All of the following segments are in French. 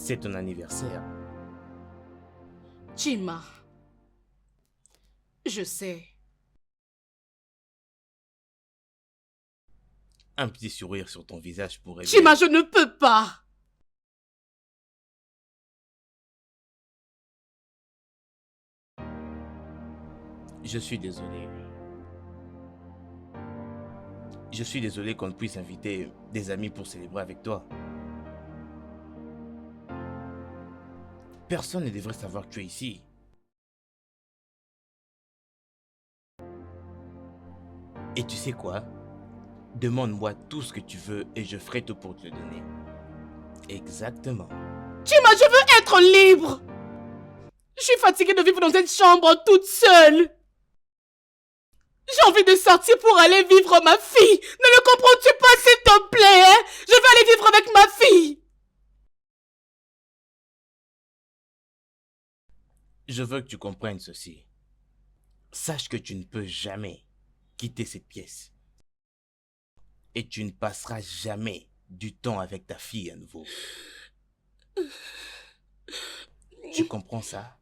C'est ton anniversaire. Chima, je sais. Un petit sourire sur ton visage pour révéler... Chima, je ne peux pas. Je suis désolé. Je suis désolé qu'on ne puisse inviter des amis pour célébrer avec toi. Personne ne devrait savoir que tu es ici. Et tu sais quoi? Demande-moi tout ce que tu veux et je ferai tout pour te le donner. Exactement. Chima, je veux être libre. Je suis fatiguée de vivre dans cette chambre toute seule. J'ai envie de sortir pour aller vivre ma fille. Ne le comprends-tu pas, s'il te plaît, hein? Je veux aller vivre avec ma fille. Je veux que tu comprennes ceci. Sache que tu ne peux jamais quitter cette pièce. Et tu ne passeras jamais du temps avec ta fille à nouveau. Tu comprends ça?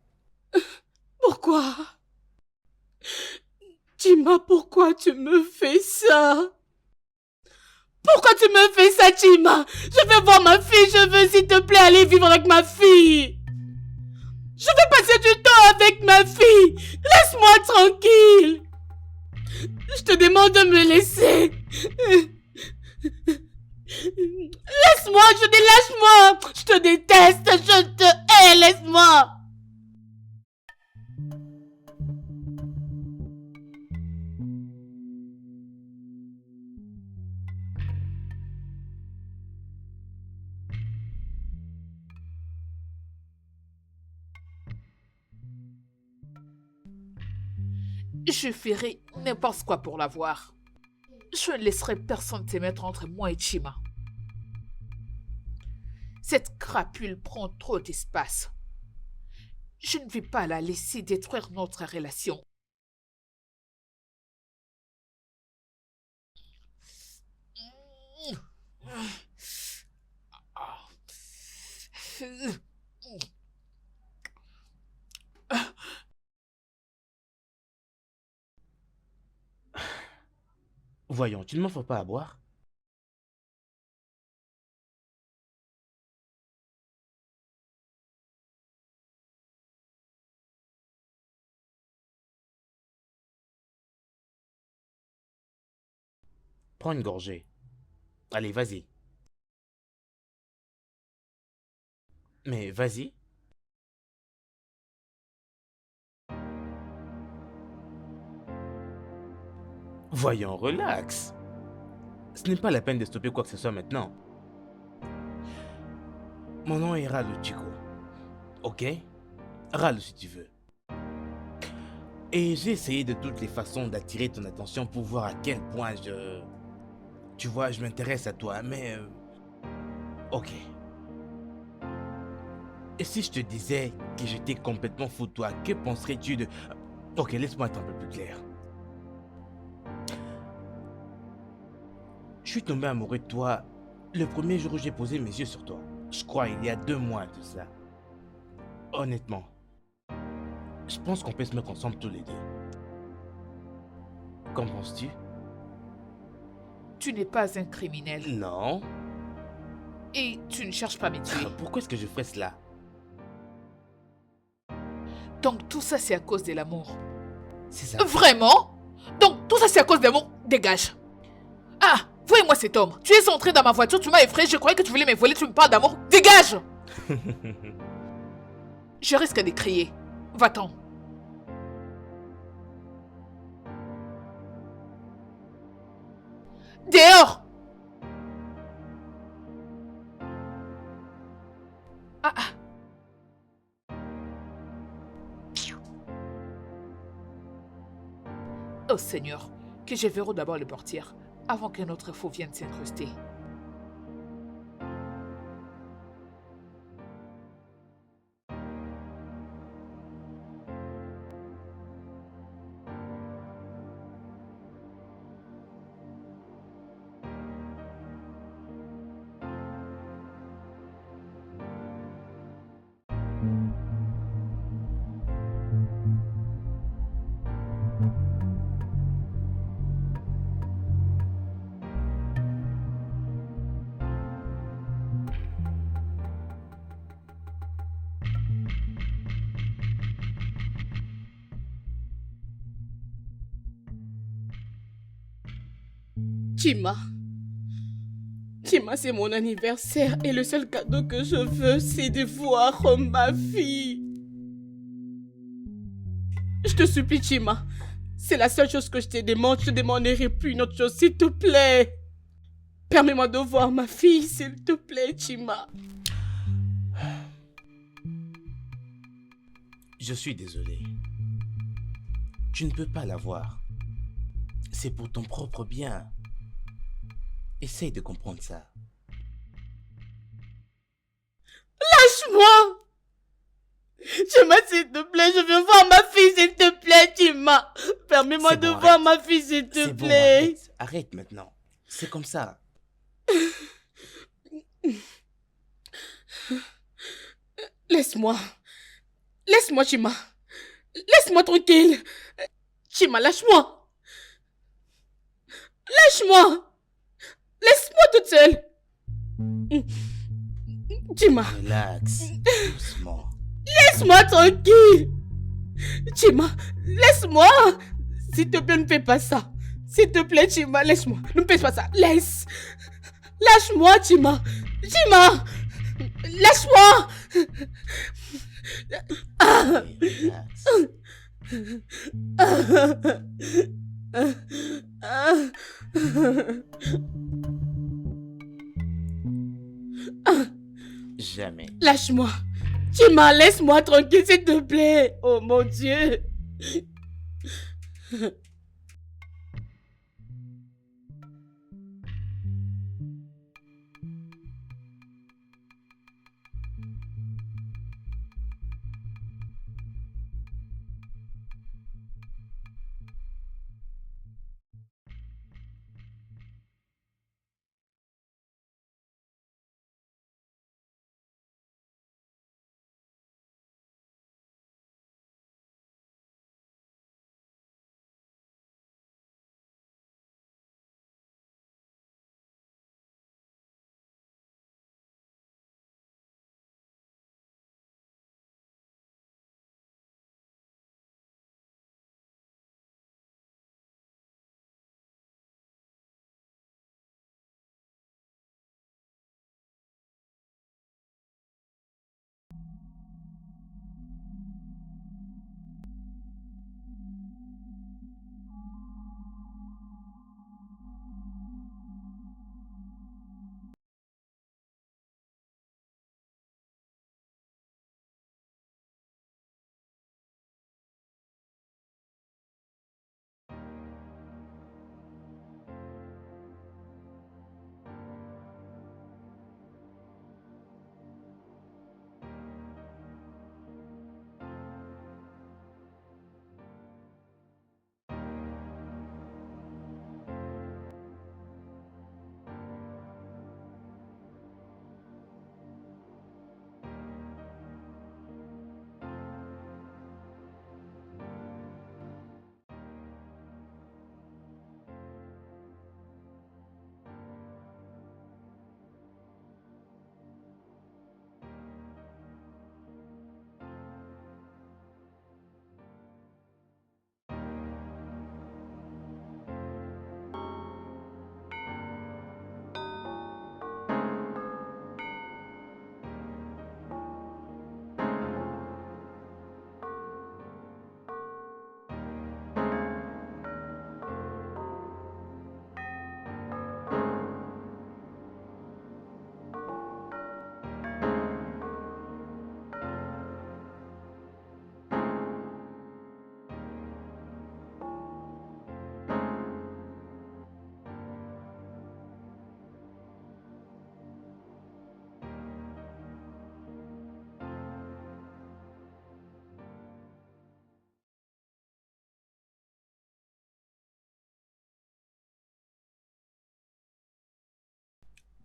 Pourquoi? Chima, pourquoi tu me fais ça? Pourquoi tu me fais ça, Chima? Je veux voir ma fille, je veux, s'il te plaît, aller vivre avec ma fille. Je veux passer du temps avec ma fille. Laisse-moi tranquille. Je te demande de me laisser. Laisse-moi, je dis lâche-moi. Je te déteste, je te hais, laisse-moi. Je ferai n'importe quoi pour la voir. Je ne laisserai personne se mettre entre moi et Chima. Cette crapule prend trop d'espace. Je ne vais pas la laisser détruire notre relation. Voyons, tu ne m'offres pas à boire? Prends une gorgée. Allez, vas-y. Mais vas-y. Voyons, relax. Ce n'est pas la peine de stopper quoi que ce soit maintenant. Mon nom est Ralo Chico. Ok? Ralo si tu veux. Et j'ai essayé de toutes les façons d'attirer ton attention pour voir à quel point tu vois, je m'intéresse à toi, mais... Ok. Et si je te disais que j'étais complètement fou de toi, que penserais-tu de... Ok, laisse-moi être un peu plus clair. Je suis tombé amoureux de toi le premier jour où j'ai posé mes yeux sur toi. Je crois il y a 2 mois de ça. Honnêtement, je pense qu'on peut se mettre ensemble tous les deux. Qu'en penses-tu? Tu n'es pas un criminel. Non. Et tu ne cherches pas à me tuer. Pourquoi est-ce que je ferais cela? Donc tout ça c'est à cause de l'amour. C'est ça. Vraiment? Donc tout ça c'est à cause de l'amour? Dégage. Ah, voyez-moi cet homme. Tu es entré dans ma voiture, tu m'as effrayé, je croyais que tu voulais me voler, tu me parles d'amour. Dégage. Je risque de crier. Va-t'en. Dehors. Ah ah. Oh Seigneur, que je verrouille d'abord le portière avant qu'un autre fou vienne s'incruster. Chima. Chima, c'est mon anniversaire et le seul cadeau que je veux, c'est de voir ma fille. Je te supplie, Chima. C'est la seule chose que je te demande. Je te demanderai plus une autre chose, s'il te plaît. Permets-moi de voir ma fille, s'il te plaît, Chima. Je suis désolé. Tu ne peux pas la voir. C'est pour ton propre bien. Essaye de comprendre ça. Lâche-moi! Chima, s'il te plaît, je veux voir ma fille, s'il te plaît, Chima. Permets-moi de voir ma fille, s'il te C'est bon, plaît. arrête maintenant. C'est comme ça. Laisse-moi. Laisse-moi, Chima. Laisse-moi tranquille. Chima, lâche-moi. Lâche-moi. Laisse-moi toute seule. Chima. Relax, doucement. Laisse-moi tranquille. Chima, laisse-moi. S'il te plaît, ne fais pas ça. S'il te plaît, Chima, laisse-moi. Ne me fais pas ça. Laisse. Lâche-moi, Chima. Chima. Lâche-moi. Relax. Jamais. Lâche-moi. Chima, laisse-moi tranquille, s'il te plaît. Oh mon Dieu.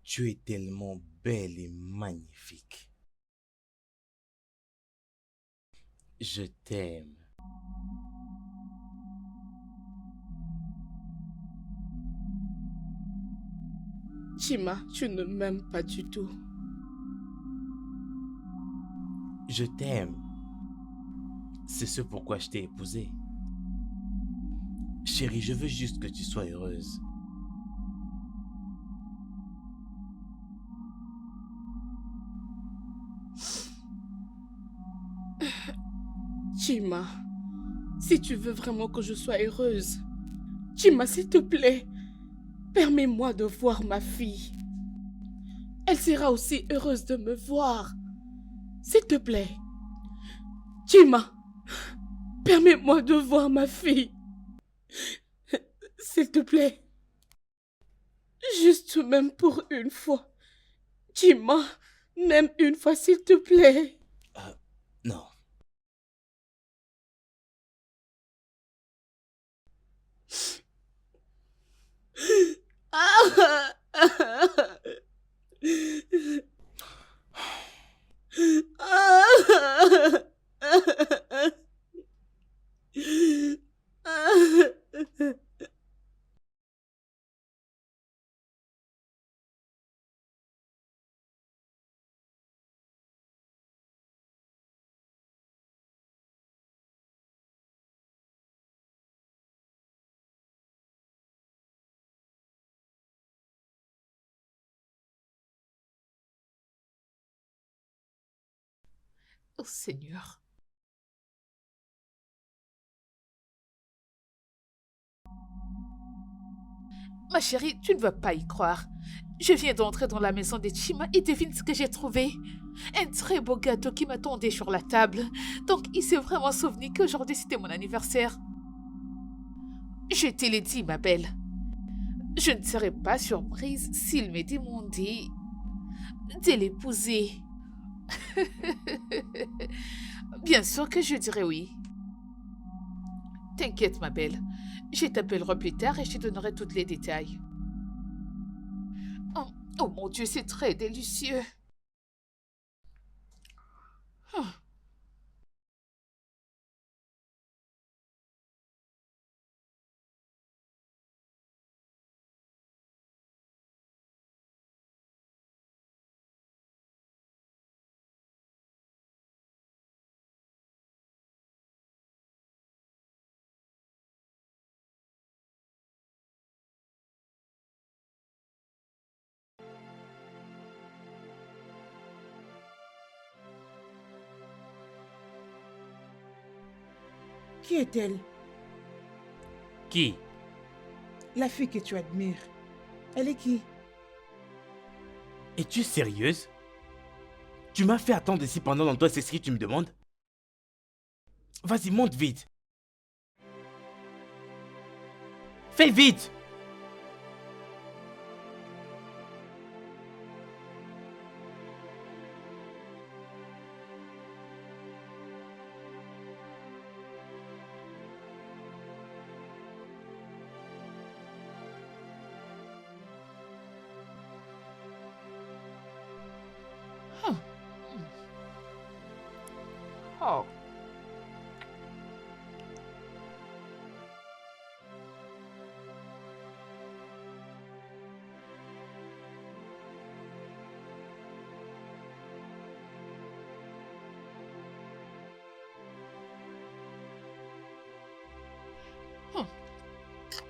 Tu es tellement belle et magnifique. Je t'aime. Chima, tu ne m'aimes pas du tout. Je t'aime. C'est ce pourquoi je t'ai épousée. Chérie, je veux juste que tu sois heureuse. Chima, si tu veux vraiment que je sois heureuse, Chima, s'il te plaît, permets-moi de voir ma fille. Elle sera aussi heureuse de me voir. S'il te plaît. Chima, permets-moi de voir ma fille. S'il te plaît. Juste même pour une fois. Chima, même une fois, s'il te plaît. Non. Ah! Oh Seigneur. Ma chérie, tu ne vas pas y croire. Je viens d'entrer dans la maison de Chima et devine ce que j'ai trouvé. Un très beau gâteau qui m'attendait sur la table. Donc, il s'est vraiment souvenu qu'aujourd'hui c'était mon anniversaire. Je te l'ai dit, ma belle. Je ne serais pas surprise s'il me demandait de l'épouser. Bien sûr que je dirais oui. T'inquiète, ma belle. Je t'appellerai plus tard et je te donnerai tous les détails. Oh, oh mon Dieu, c'est très délicieux. Qui est-elle? Qui? La fille que tu admires. Elle est qui? Es-tu sérieuse? Tu m'as fait attendre ici pendant longtemps, c'est ce que tu me demandes? Vas-y, monte vite. Fais vite! Oh.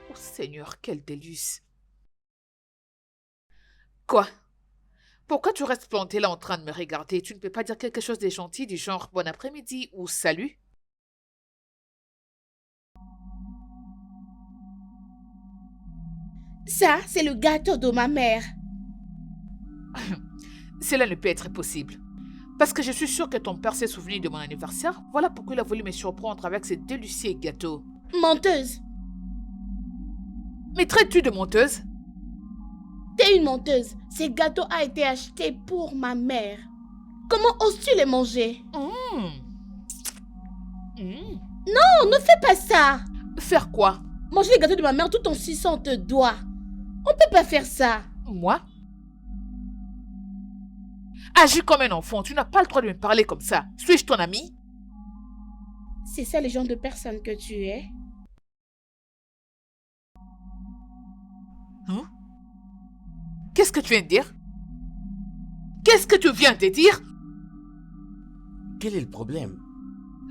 Oh Seigneur, quel délice. Quoi? Pourquoi tu restes planté là en train de me regarder? Tu ne peux pas dire quelque chose de gentil du genre bon après-midi ou salut? Ça, c'est le gâteau de ma mère. Cela ne peut être possible. Parce que je suis sûre que ton père s'est souvenu de mon anniversaire. Voilà pourquoi il a voulu me surprendre avec ce délicieux gâteau. Menteuse. Mais traites-tu de menteuse? T'es une menteuse. Ce gâteau a été acheté pour ma mère. Comment oses-tu les manger? Non, ne fais pas ça. Faire quoi? Manger les gâteaux de ma mère tout en suçant tes doigts. On peut pas faire ça. Moi? Agis comme un enfant, tu n'as pas le droit de me parler comme ça. Suis-je ton ami? C'est ça le genre de personne que tu es? Hein? Qu'est-ce que tu viens de dire? Qu'est-ce que tu viens de dire? Quel est le problème?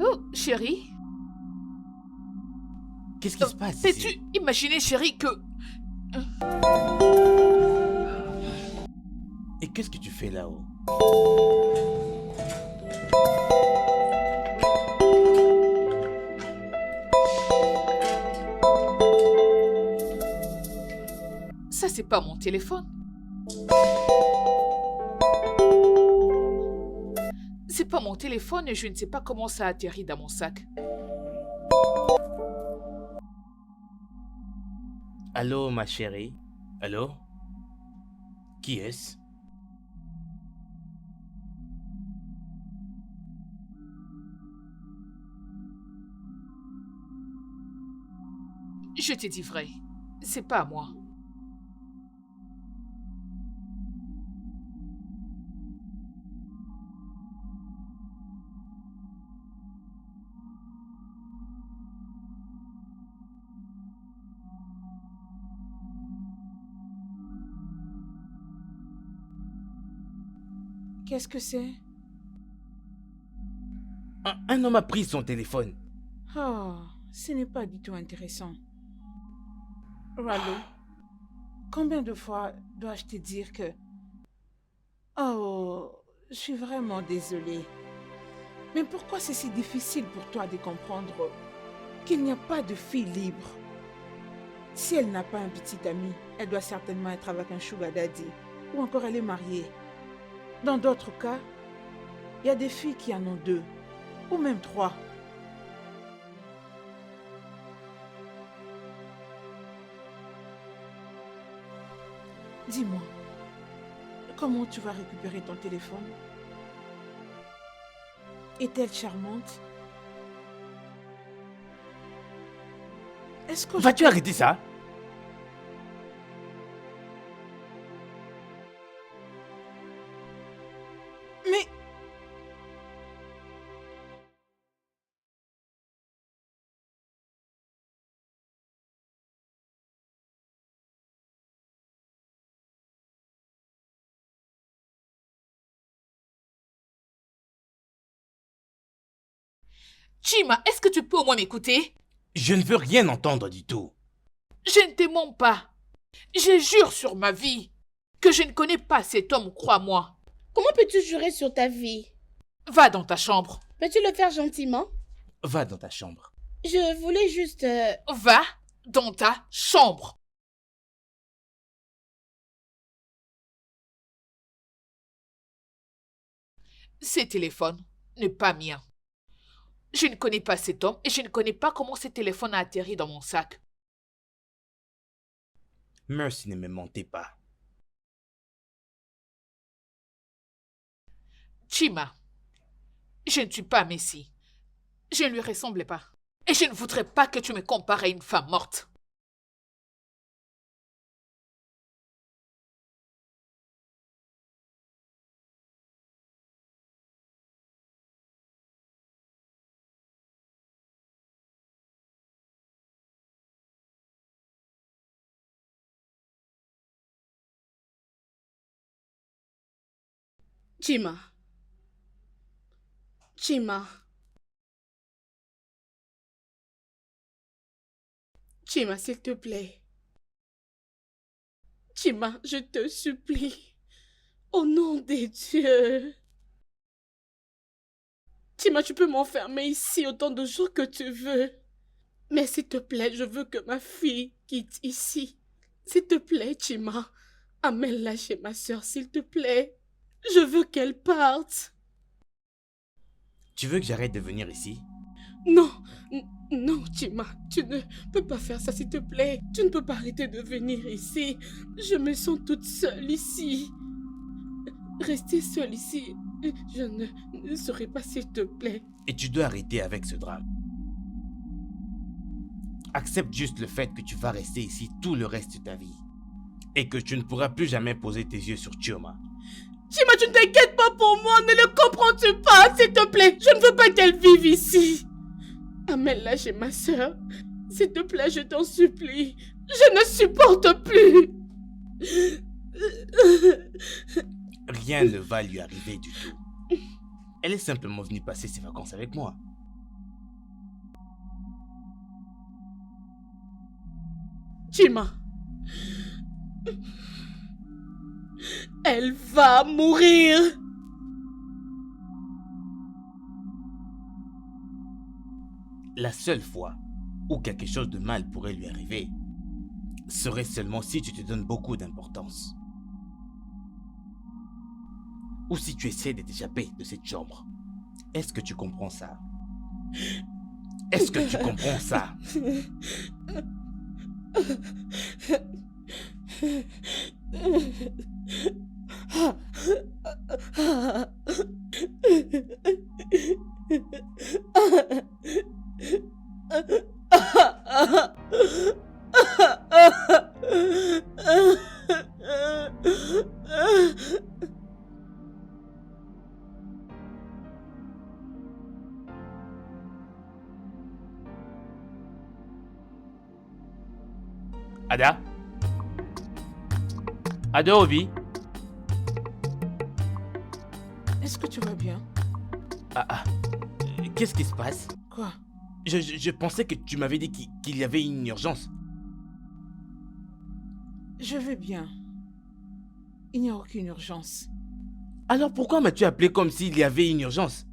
Oh, chérie. Qu'est-ce qui se passe Peux-tu ici? imaginer, chérie, que... Et qu'est-ce que tu fais là-haut? Ça, c'est pas mon téléphone. C'est pas mon téléphone et je ne sais pas comment ça a atterri dans mon sac. Allô, ma chérie? Allô? Qui est-ce? Je te dis vrai, c'est pas moi. Qu'est-ce que c'est? Un homme a pris son téléphone. Oh, ce n'est pas du tout intéressant. Rallo, combien de fois dois-je te dire que... Oh, je suis vraiment désolée. Mais pourquoi c'est si difficile pour toi de comprendre qu'il n'y a pas de fille libre? Si elle n'a pas un petit ami, elle doit certainement être avec un sugar daddy. Ou encore elle est mariée. Dans d'autres cas, il y a des filles qui en ont 2. Ou même 3. Dis-moi, comment tu vas récupérer ton téléphone? Est-elle charmante? Est-ce que Vas-tu arrêter ça? Mais... Chima, est-ce que tu peux au moins m'écouter? Je ne veux rien entendre du tout. Je ne te mens pas. Je jure sur ma vie que je ne connais pas cet homme, crois-moi. Comment peux-tu jurer sur ta vie? Va dans ta chambre. Peux-tu le faire gentiment? Va dans ta chambre. Je voulais juste... Va dans ta chambre. Ce téléphone n'est pas mien. Je ne connais pas cet homme et je ne connais pas comment ce téléphone a atterri dans mon sac. Mercy, ne me mentez pas. Chima, je ne suis pas Messi. Je ne lui ressemble pas. Et je ne voudrais pas que tu me compares à une femme morte. Chima. Chima. Chima, s'il te plaît. Chima, je te supplie. Au nom des dieux. Chima, tu peux m'enfermer ici autant de jours que tu veux. Mais s'il te plaît, je veux que ma fille quitte ici. S'il te plaît, Chima. Amène-la chez ma soeur, s'il te plaît. Je veux qu'elle parte. Tu veux que j'arrête de venir ici? Non, non, Chima, tu ne peux pas faire ça, s'il te plaît. Tu ne peux pas arrêter de venir ici. Je me sens toute seule ici. Rester seule ici, je ne saurais pas, s'il te plaît. Et tu dois arrêter avec ce drame. Accepte juste le fait que tu vas rester ici tout le reste de ta vie. Et que tu ne pourras plus jamais poser tes yeux sur Chioma. Chima, tu ne t'inquiètes pas pour moi, ne le comprends-tu pas, s'il te plaît? Je ne veux pas qu'elle vive ici. Amène-la chez ma soeur. S'il te plaît, je t'en supplie. Je ne supporte plus. Rien ne va lui arriver du tout. Elle est simplement venue passer ses vacances avec moi. Chima. Elle va mourir. La seule fois où quelque chose de mal pourrait lui arriver serait seulement si tu te donnes beaucoup d'importance. Ou si tu essaies de t'échapper de cette chambre. Est-ce que tu comprends ça? Est-ce que tu comprends ça? Ada? Ada, Obi? tu vas bien? Ah, ah. Qu'est-ce qui se passe? Quoi? Je pensais que tu m'avais dit qu'il y avait une urgence. Je vais bien. Il n'y a aucune urgence. Alors pourquoi m'as-tu appelé comme s'il y avait une urgence?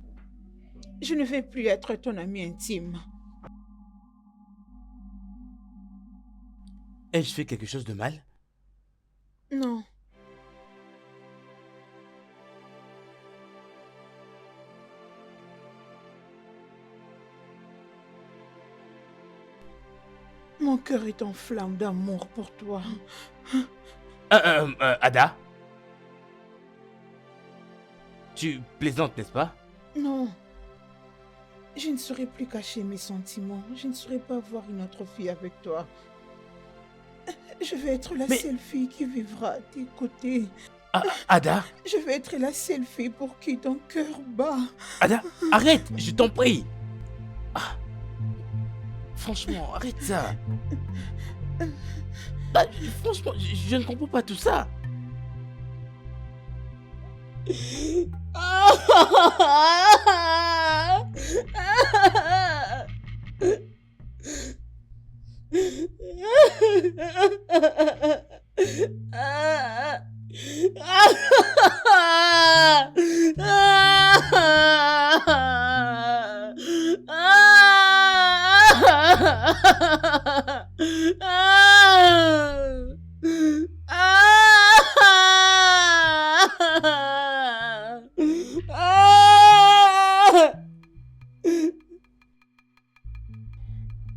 Je ne vais plus être ton ami intime. Ai-je fait quelque chose de mal? Non. Mon cœur est en flamme d'amour pour toi. Ada? Tu plaisantes, n'est-ce pas? Non. Je ne saurais plus cacher mes sentiments. Je ne saurais pas voir une autre fille avec toi. Je vais être la seule fille qui vivra à tes côtés. Ada? Je vais être la seule fille pour qui ton cœur bat. Ada, arrête, je t'en prie. Ah. Franchement, arrête ça. Ah, franchement, je ne comprends pas tout ça.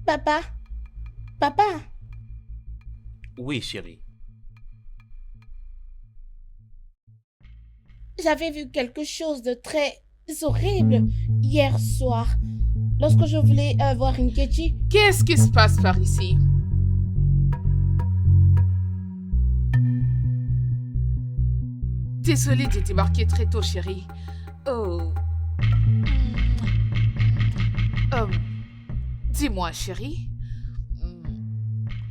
Papa? Papa? Oui, chérie. J'avais vu quelque chose de très horrible hier soir. Lorsque je voulais voir Nkechi. Qu'est-ce qui se passe par ici? Désolée de débarquer très tôt, chérie. Oh. Dis-moi, chérie.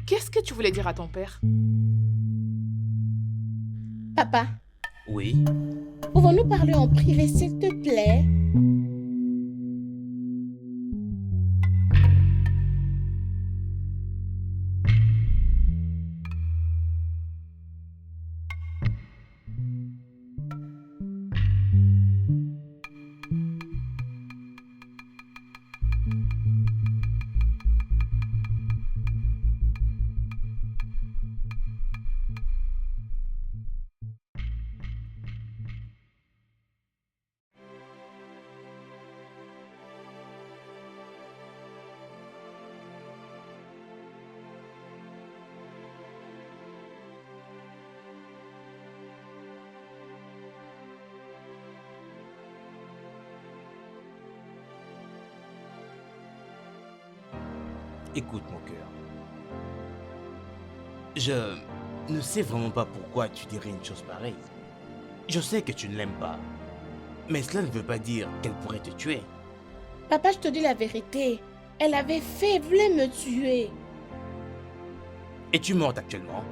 Qu'est-ce que tu voulais dire à ton père? Papa, Oui. pouvons-nous parler en privé, s'il te plaît? Écoute, mon cœur. Je ne sais vraiment pas pourquoi tu dirais une chose pareille. Je sais que tu ne l'aimes pas. Mais cela ne veut pas dire qu'elle pourrait te tuer. Papa, je te dis la vérité. Elle avait fait, voulait me tuer. Es-tu morte actuellement?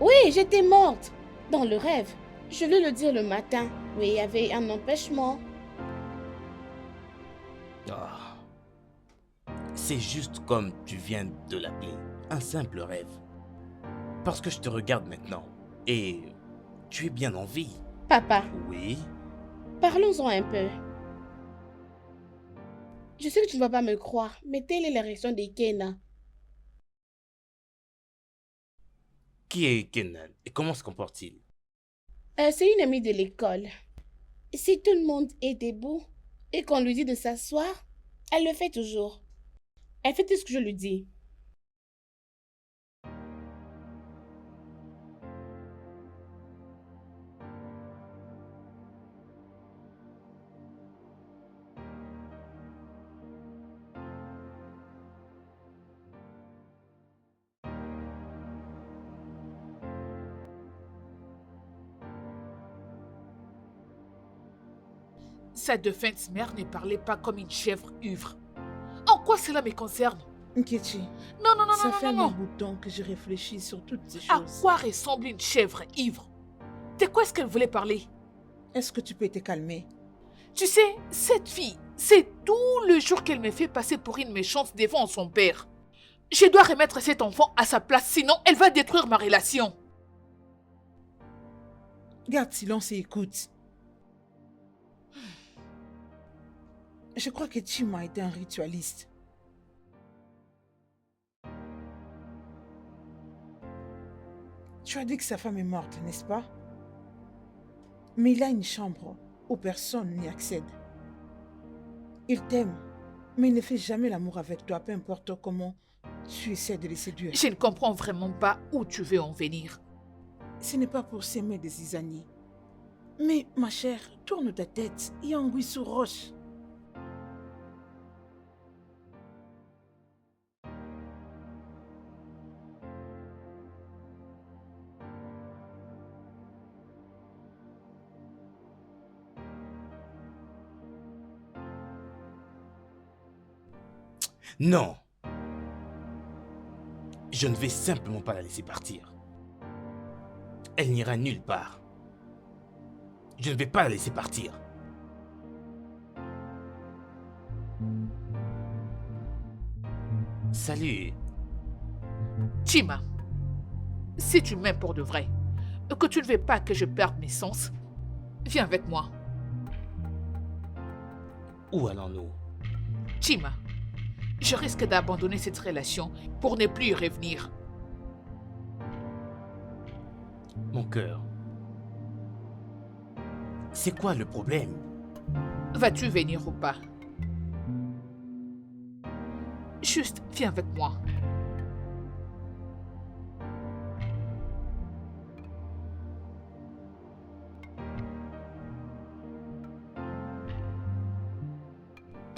Oui, j'étais morte. Dans le rêve. Je voulais le dire le matin. Oui, il y avait un empêchement. Ah. C'est juste comme tu viens de l'appeler. Un simple rêve. Parce que je te regarde maintenant. Et tu es bien en vie. Papa, Oui. parlons-en un peu. Je sais que tu ne vas pas me croire, mais telle est la réaction d'Ekena. Qui est Kenan et comment se comporte-t-il? C'est une amie de l'école. Si tout le monde est debout et qu'on lui dit de s'asseoir, elle le fait toujours. Elle fait tout ce que je lui dis. Cette défunte mère ne parlait pas comme une chèvre ivre. En quoi cela me concerne? Nkechi, Non, non, non, ça non, fait non, un non. bout de temps que je réfléchis sur toutes ces À choses. quoi ressemble une chèvre ivre? De quoi est-ce qu'elle voulait parler? Est-ce que tu peux te calmer? Tu sais, cette fille, c'est tout le jour qu'elle me fait passer pour une méchante devant son père. Je dois remettre cet enfant à sa place, sinon elle va détruire ma relation. Garde silence et écoute. Je crois que Chima était un ritualiste. Tu as dit que sa femme est morte, n'est-ce pas? Mais il a une chambre où personne n'y accède. Il t'aime, mais il ne fait jamais l'amour avec toi, peu importe comment tu essaies de le séduire. Je ne comprends vraiment pas où tu veux en venir. Ce n'est pas pour s'aimer des zizaniers. Mais ma chère, tourne ta tête et anguille sous roche. Non. Je ne vais simplement pas la laisser partir. Elle n'ira nulle part. Je ne vais pas la laisser partir. Salut. Chima, si tu m'aimes pour de vrai, et que tu ne veux pas que je perde mes sens, viens avec moi. Où allons-nous? Chima, je risque d'abandonner cette relation pour ne plus y revenir. Mon cœur. C'est quoi le problème? Vas-tu venir ou pas? Juste, viens avec moi.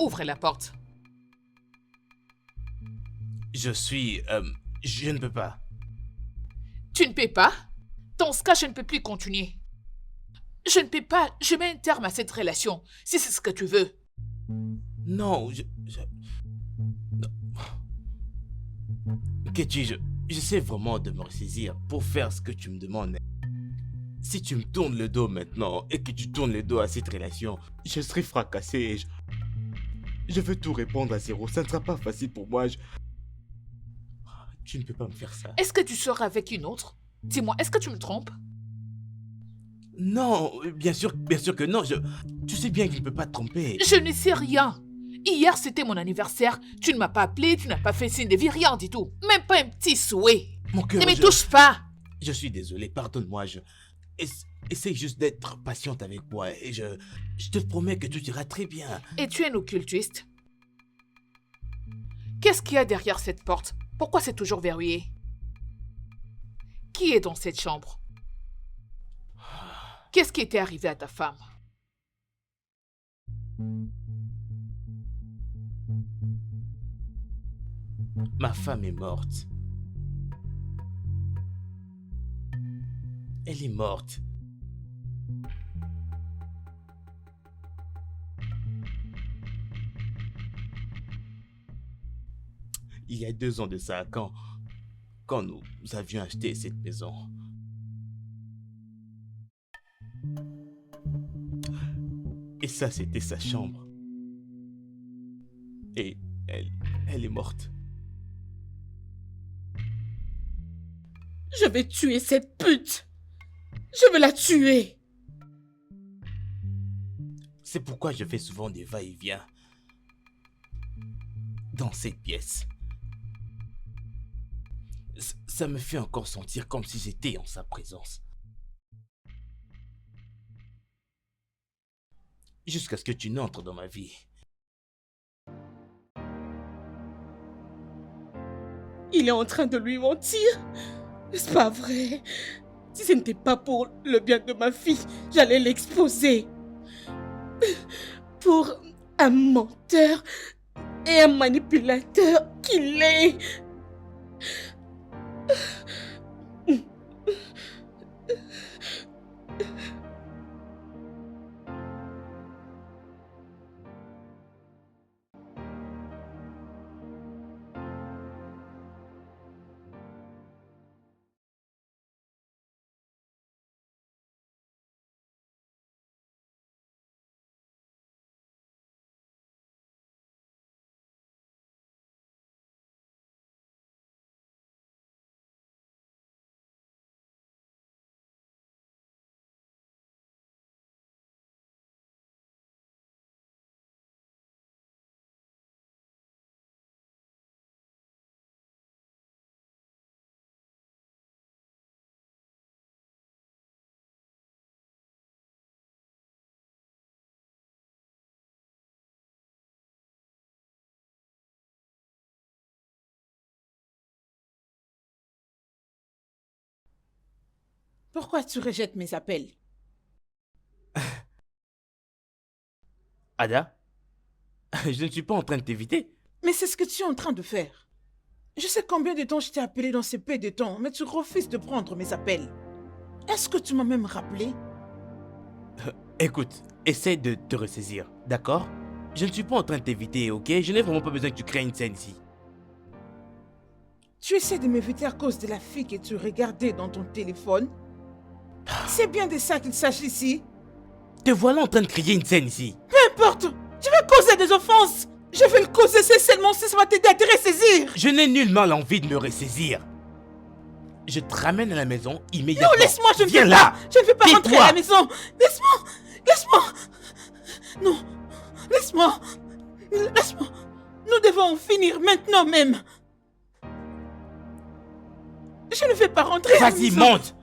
Ouvre la porte. Je ne peux pas. Tu ne peux pas? Dans ce cas, je ne peux plus continuer. Je ne peux pas, je mets un terme à cette relation, si c'est ce que tu veux. Non, non. Ketchi, j'essaie vraiment de me ressaisir pour faire ce que tu me demandes. Si tu me tournes le dos maintenant et que tu tournes le dos à cette relation, je serai fracassé et je veux tout répondre à zéro. Ça ne sera pas facile pour moi. Tu ne peux pas me faire ça. Est-ce que tu seras avec une autre? Dis-moi, est-ce que tu me trompes? Non, bien sûr que non. Tu sais bien que je ne peux pas te tromper. Je ne sais rien. Hier, c'était mon anniversaire. Tu ne m'as pas appelé, tu n'as pas fait signe de vie, rien du tout. Même pas un petit souhait. Mon cœur, Ne me touche pas. Je suis désolé, pardonne-moi. Essaye juste d'être patiente avec moi et je te promets que tout ira très bien. Et tu es un occultiste? Qu'est-ce qu'il y a derrière cette porte? Pourquoi c'est toujours verrouillé? Qui est dans cette chambre? Qu'est-ce qui était arrivé à ta femme? Ma femme est morte. Elle est morte. Il y a 2 ans de ça, quand nous avions acheté cette maison. Et ça, c'était sa chambre. Et elle est morte. Je vais tuer cette pute. Je vais la tuer. C'est pourquoi je fais souvent des va-et-vient dans cette pièce. Ça me fait encore sentir comme si j'étais en sa présence. Jusqu'à ce que tu n'entres dans ma vie. Il est en train de lui mentir. N'est-ce pas vrai? Si ce n'était pas pour le bien de ma fille, j'allais l'exposer. Pour un menteur et un manipulateur qu'il est. Pourquoi tu rejettes mes appels? Ada, je ne suis pas en train de t'éviter. Mais c'est ce que tu es en train de faire. Je sais combien de temps je t'ai appelé dans ces peu de temps, mais tu refuses de prendre mes appels. Est-ce que tu m'as même rappelé? Écoute, essaie de te ressaisir, d'accord? Je ne suis pas en train de t'éviter, ok? Je n'ai vraiment pas besoin que tu crées une scène ici. Tu essaies de m'éviter à cause de la fille que tu regardais dans ton téléphone? C'est bien de ça qu'il s'agit ici. Te voilà en train de créer une scène ici. Peu importe, je vais causer des offenses. Je vais le causer, c'est seulement si ça va t'aider à te ressaisir. Je n'ai nullement l'envie de me ressaisir. Je te ramène à la maison immédiatement. Non, laisse-moi, je ne Viens veux là. pas. Je ne veux pas Tais-toi. rentrer à la maison. Laisse-moi, laisse-moi. Non, laisse-moi. Laisse-moi. Nous devons en finir maintenant même. Je ne vais pas rentrer à la Vas-y, maison. monte.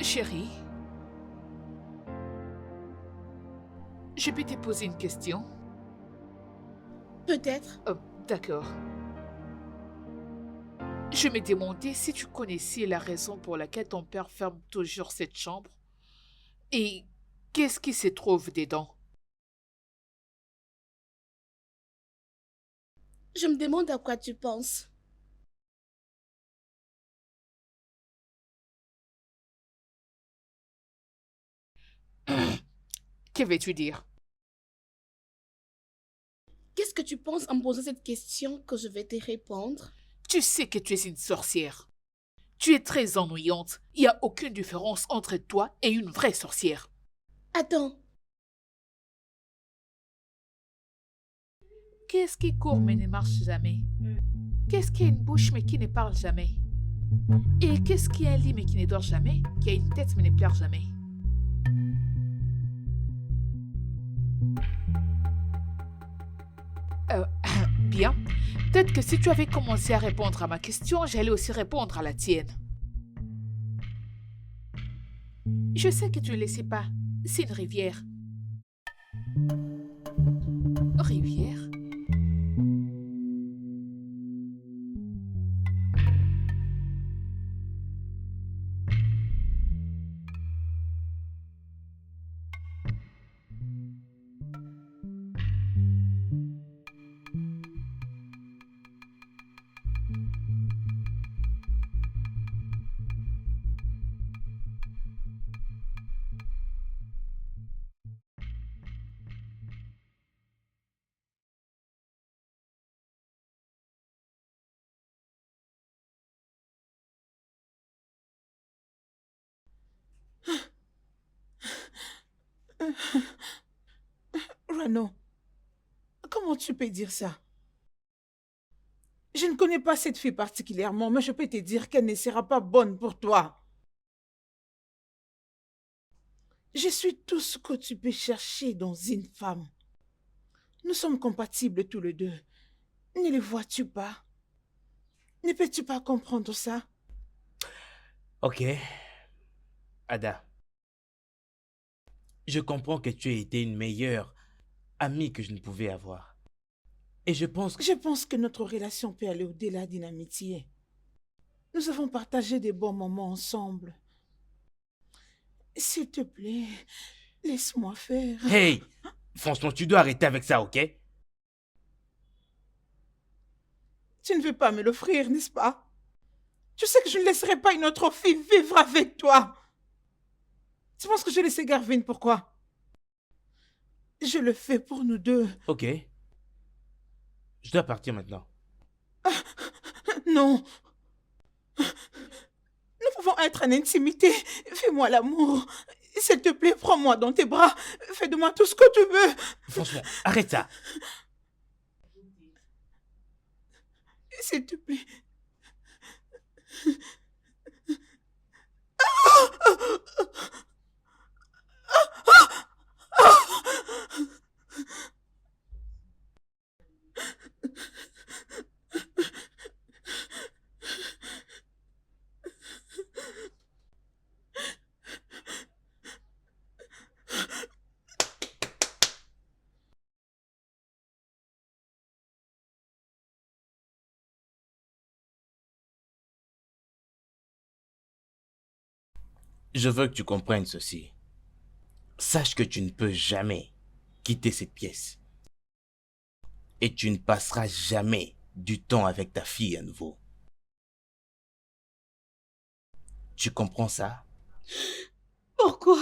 Chérie, je peux te poser une question? Peut-être. Oh, d'accord. Je me demandais si tu connaissais la raison pour laquelle ton père ferme toujours cette chambre et qu'est-ce qui se trouve dedans? Je me demande à quoi tu penses. Que veux-tu dire? Qu'est-ce que tu penses en me posant cette question que je vais te répondre? Tu sais que tu es une sorcière. Tu es très ennuyante. Il n'y a aucune différence entre toi et une vraie sorcière. Attends, Qu'est-ce qui court mais ne marche jamais? Qu'est-ce qui a une bouche mais qui ne parle jamais? Et qu'est-ce qui a un lit mais qui ne dort jamais? Qui a une tête mais ne pleure jamais? Euh, bien. Peut-être que si tu avais commencé à répondre à ma question, j'allais aussi répondre à la tienne. Je sais que tu ne le sais pas. C'est une rivière. Rivière? Rano, comment tu peux dire ça? Je ne connais pas cette fille particulièrement, mais je peux te dire qu'elle ne sera pas bonne pour toi. Je suis tout ce que tu peux chercher dans une femme. Nous sommes compatibles tous les deux. Ne le vois-tu pas? Ne peux-tu pas comprendre ça? Ok. Ada. Je comprends que tu as été une meilleure amie que je ne pouvais avoir. Et je pense que... Je pense que notre relation peut aller au-delà d'une amitié. Nous avons partagé des bons moments ensemble. S'il te plaît, laisse-moi faire. Hey! Franchement, tu dois arrêter avec ça, ok? Tu ne veux pas me l'offrir, n'est-ce pas? Tu sais que je ne laisserai pas une autre fille vivre avec toi. Tu penses que je laisse Garvin pourquoi? Je le fais pour nous deux. Ok. Je dois partir maintenant. Non. Nous pouvons être en intimité. Fais-moi l'amour. S'il te plaît, prends-moi dans tes bras. Fais de moi tout ce que tu veux. Franchement, arrête ça. S'il te plaît. Je veux que tu comprennes ceci. Sache que tu ne peux jamais quitter cette pièce. Et tu ne passeras jamais du temps avec ta fille à nouveau. Tu comprends ça? Pourquoi?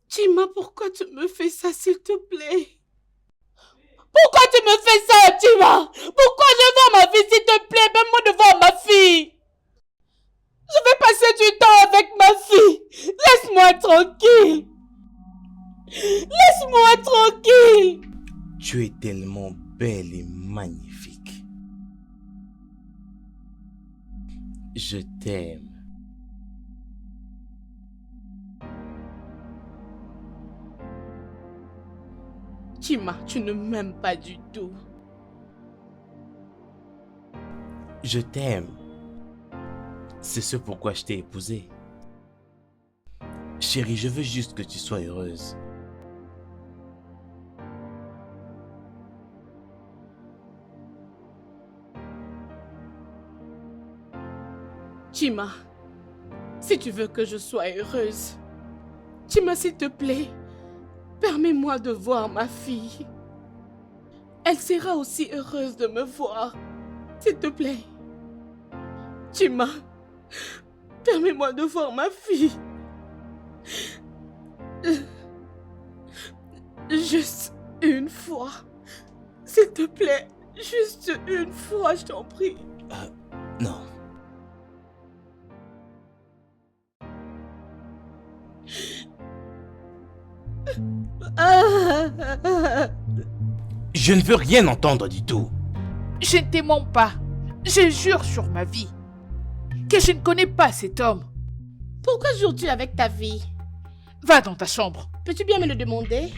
Chima, pourquoi tu me fais ça, s'il te plaît? Pourquoi tu me fais ça, Chima? Pourquoi je vois ma fille, s'il te plaît? Même moi de voir ma fille. Je vais passer du temps avec ma fille. Laisse-moi tranquille. Laisse-moi tranquille. Tu es tellement belle et magnifique. Je t'aime. Chima, tu ne m'aimes pas du tout. Je t'aime. C'est ce pourquoi je t'ai épousée. Chérie, je veux juste que tu sois heureuse. Chima, si tu veux que je sois heureuse, Chima, s'il te plaît, permets-moi de voir ma fille. Elle sera aussi heureuse de me voir. S'il te plaît. Chima, permets-moi de voir ma fille. Juste une fois. S'il te plaît, juste une fois, je t'en prie. Non. Je ne veux rien entendre du tout. Je ne te mens pas. Je jure sur ma vie que je ne connais pas cet homme. Pourquoi jures-tu avec ta vie? Va dans ta chambre. Peux-tu bien me le demander?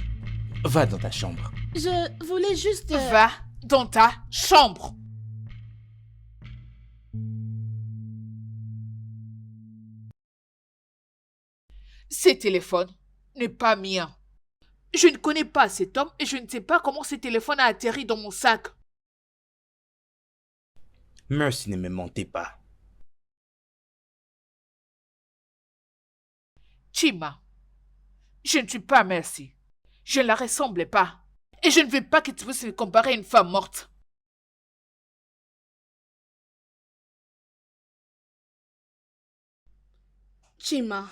Va dans ta chambre. Je voulais juste... Va dans ta chambre. Ce téléphone n'est pas mien. Je ne connais pas cet homme et je ne sais pas comment ce téléphone a atterri dans mon sac. Mercy, ne me mentez pas. Chima, je ne suis pas Mercy. Je ne la ressemble pas. Et je ne veux pas que tu puisses me comparer à une femme morte. Chima.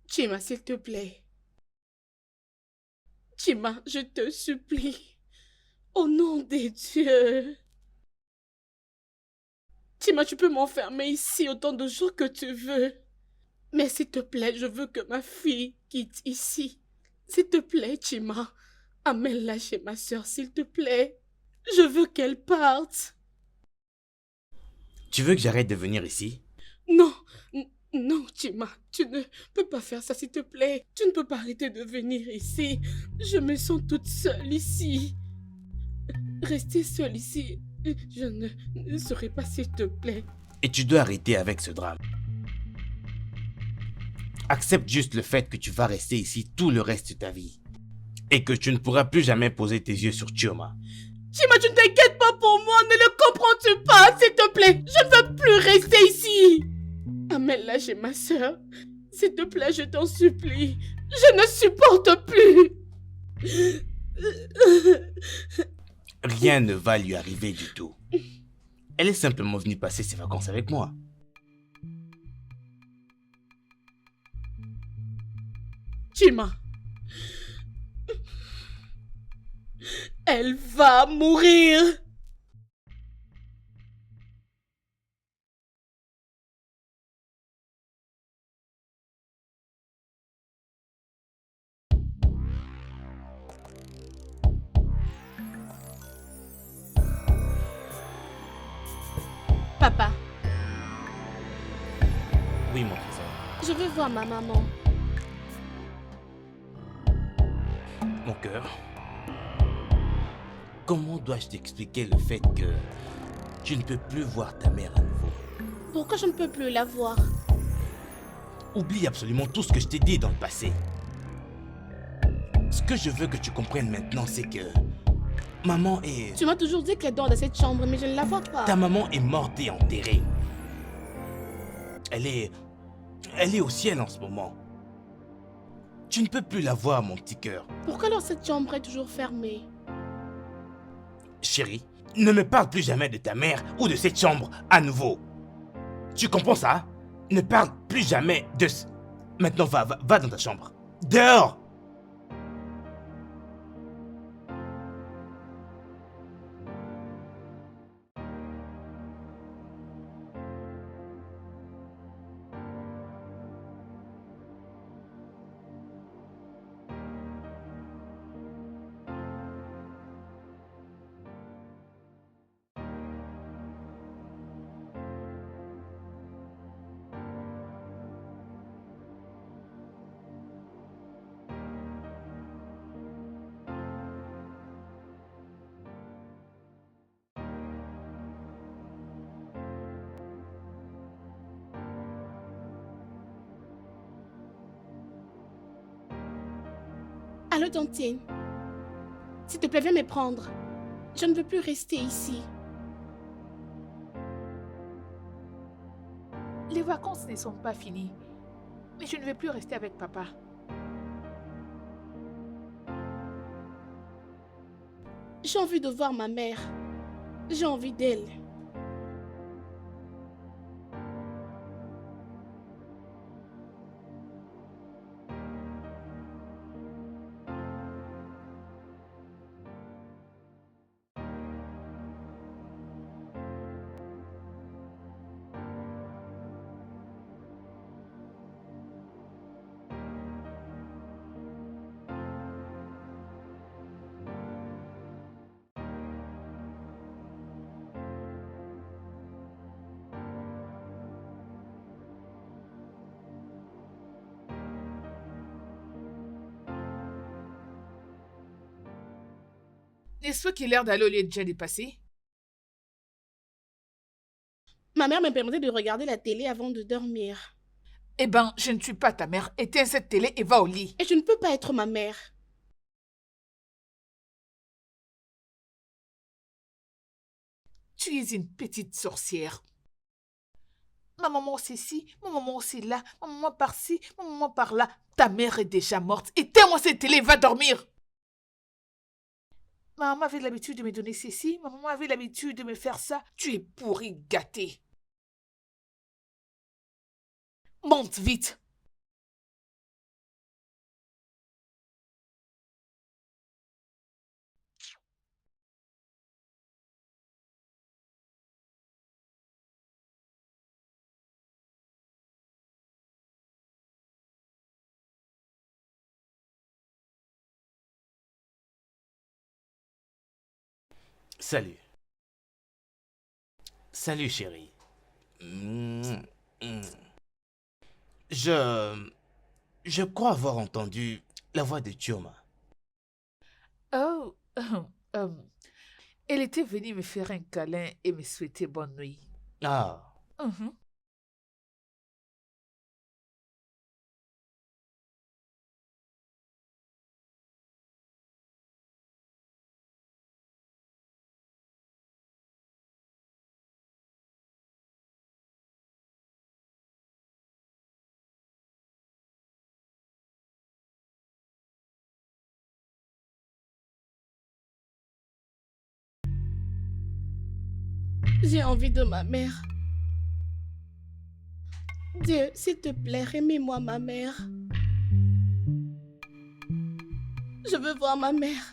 Chima, s'il te plaît. Chima, je te supplie. Au nom des dieux. Chima, tu peux m'enfermer ici autant de jours que tu veux. Mais s'il te plaît, je veux que ma fille quitte ici. S'il te plaît, Chima. Amène-la chez ma soeur, s'il te plaît. Je veux qu'elle parte. Tu veux que j'arrête de venir ici? Non, non, Chima, tu ne peux pas faire ça, s'il te plaît. Tu ne peux pas arrêter de venir ici. Je me sens toute seule ici. Rester seule ici, je ne saurais pas, s'il te plaît. Et tu dois arrêter avec ce drame. Accepte juste le fait que tu vas rester ici tout le reste de ta vie. Et que tu ne pourras plus jamais poser tes yeux sur Chioma. Chima, tu ne t'inquiètes pas pour moi, ne le comprends-tu pas, s'il te plaît? Je ne veux plus rester ici. Amène-la chez ma soeur. S'il te plaît, je t'en supplie. Je ne supporte plus. Rien ne va lui arriver du tout. Elle est simplement venue passer ses vacances avec moi. Chima. Elle va mourir. Papa, Oui, mon trésor. je veux voir ma maman. Mon cœur. Comment dois-je t'expliquer le fait que tu ne peux plus voir ta mère à nouveau? Pourquoi je ne peux plus la voir? Oublie absolument tout ce que je t'ai dit dans le passé. Ce que je veux que tu comprennes maintenant, c'est que maman est... Tu m'as toujours dit qu'elle dort dans cette chambre, mais je ne la vois pas. Ta maman est morte et enterrée. Elle est au ciel en ce moment. Tu ne peux plus la voir, mon petit cœur. Pourquoi alors cette chambre est toujours fermée? Chérie, ne me parle plus jamais de ta mère ou de cette chambre à nouveau. Tu comprends ça? Ne parle plus jamais de... Maintenant, va dans ta chambre. Dehors! Allô, Tantine. S'il te plaît, viens me prendre. Je ne veux plus rester ici. Les vacances ne sont pas finies. Mais je ne vais plus rester avec papa. J'ai envie de voir ma mère. J'ai envie d'elle. N'est-ce pas qu'il a l'air d'aller au lieu déjà dépassé? Ma mère me permettait de regarder la télé avant de dormir. Eh ben, je ne suis pas ta mère. Éteins cette télé et va au lit. Et je ne peux pas être ma mère. Tu es une petite sorcière. Ma maman c'est ci, ma maman c'est là, ma maman par-ci, ma maman par-là. Ta mère est déjà morte. Éteins-moi cette télé et va dormir. Ma maman avait l'habitude de me donner ceci, ma maman avait l'habitude de me faire ça. Tu es pourri gâté. Monte vite. Salut. Salut, chérie. Mm, mm. Je crois avoir entendu la voix de Chioma. Oh, euh, elle était venue me faire un câlin et me souhaiter bonne nuit. Ah, Mhm. J'ai envie de ma mère. Dieu, s'il te plaît, remets-moi ma mère. Je veux voir ma mère.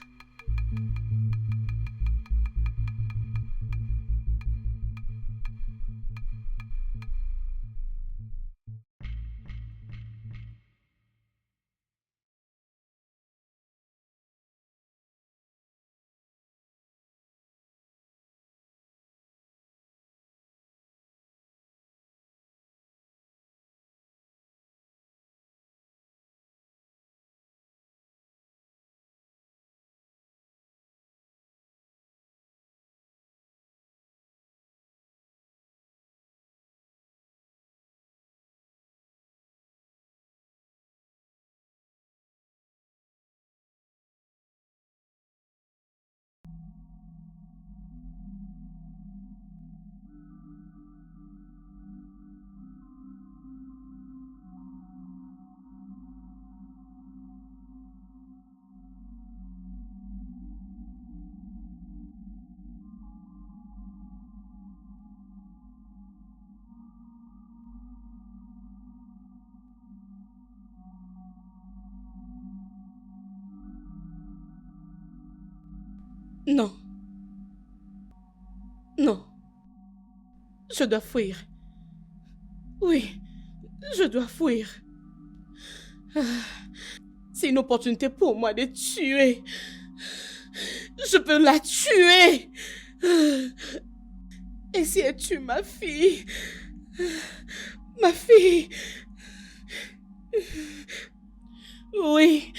Non. Non. Je dois fuir. Oui, je dois fuir. C'est une opportunité pour moi de tuer. Je peux la tuer. Et si elle tue ma fille? Ma fille. Oui.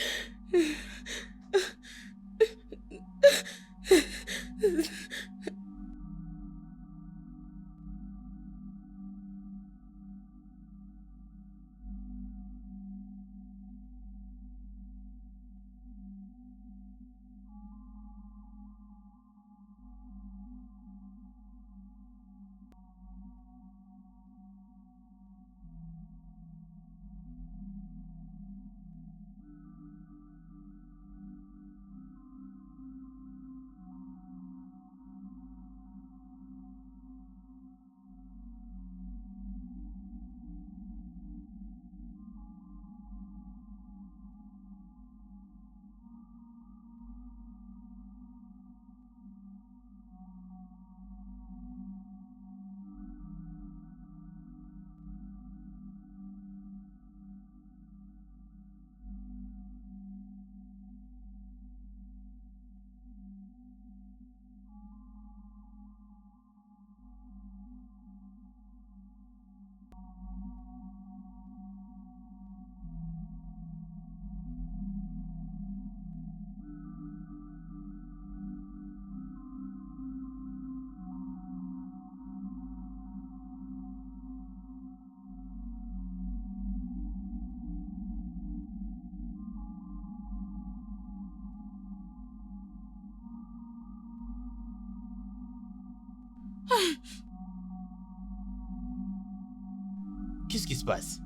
Qu'est-ce qui se passe?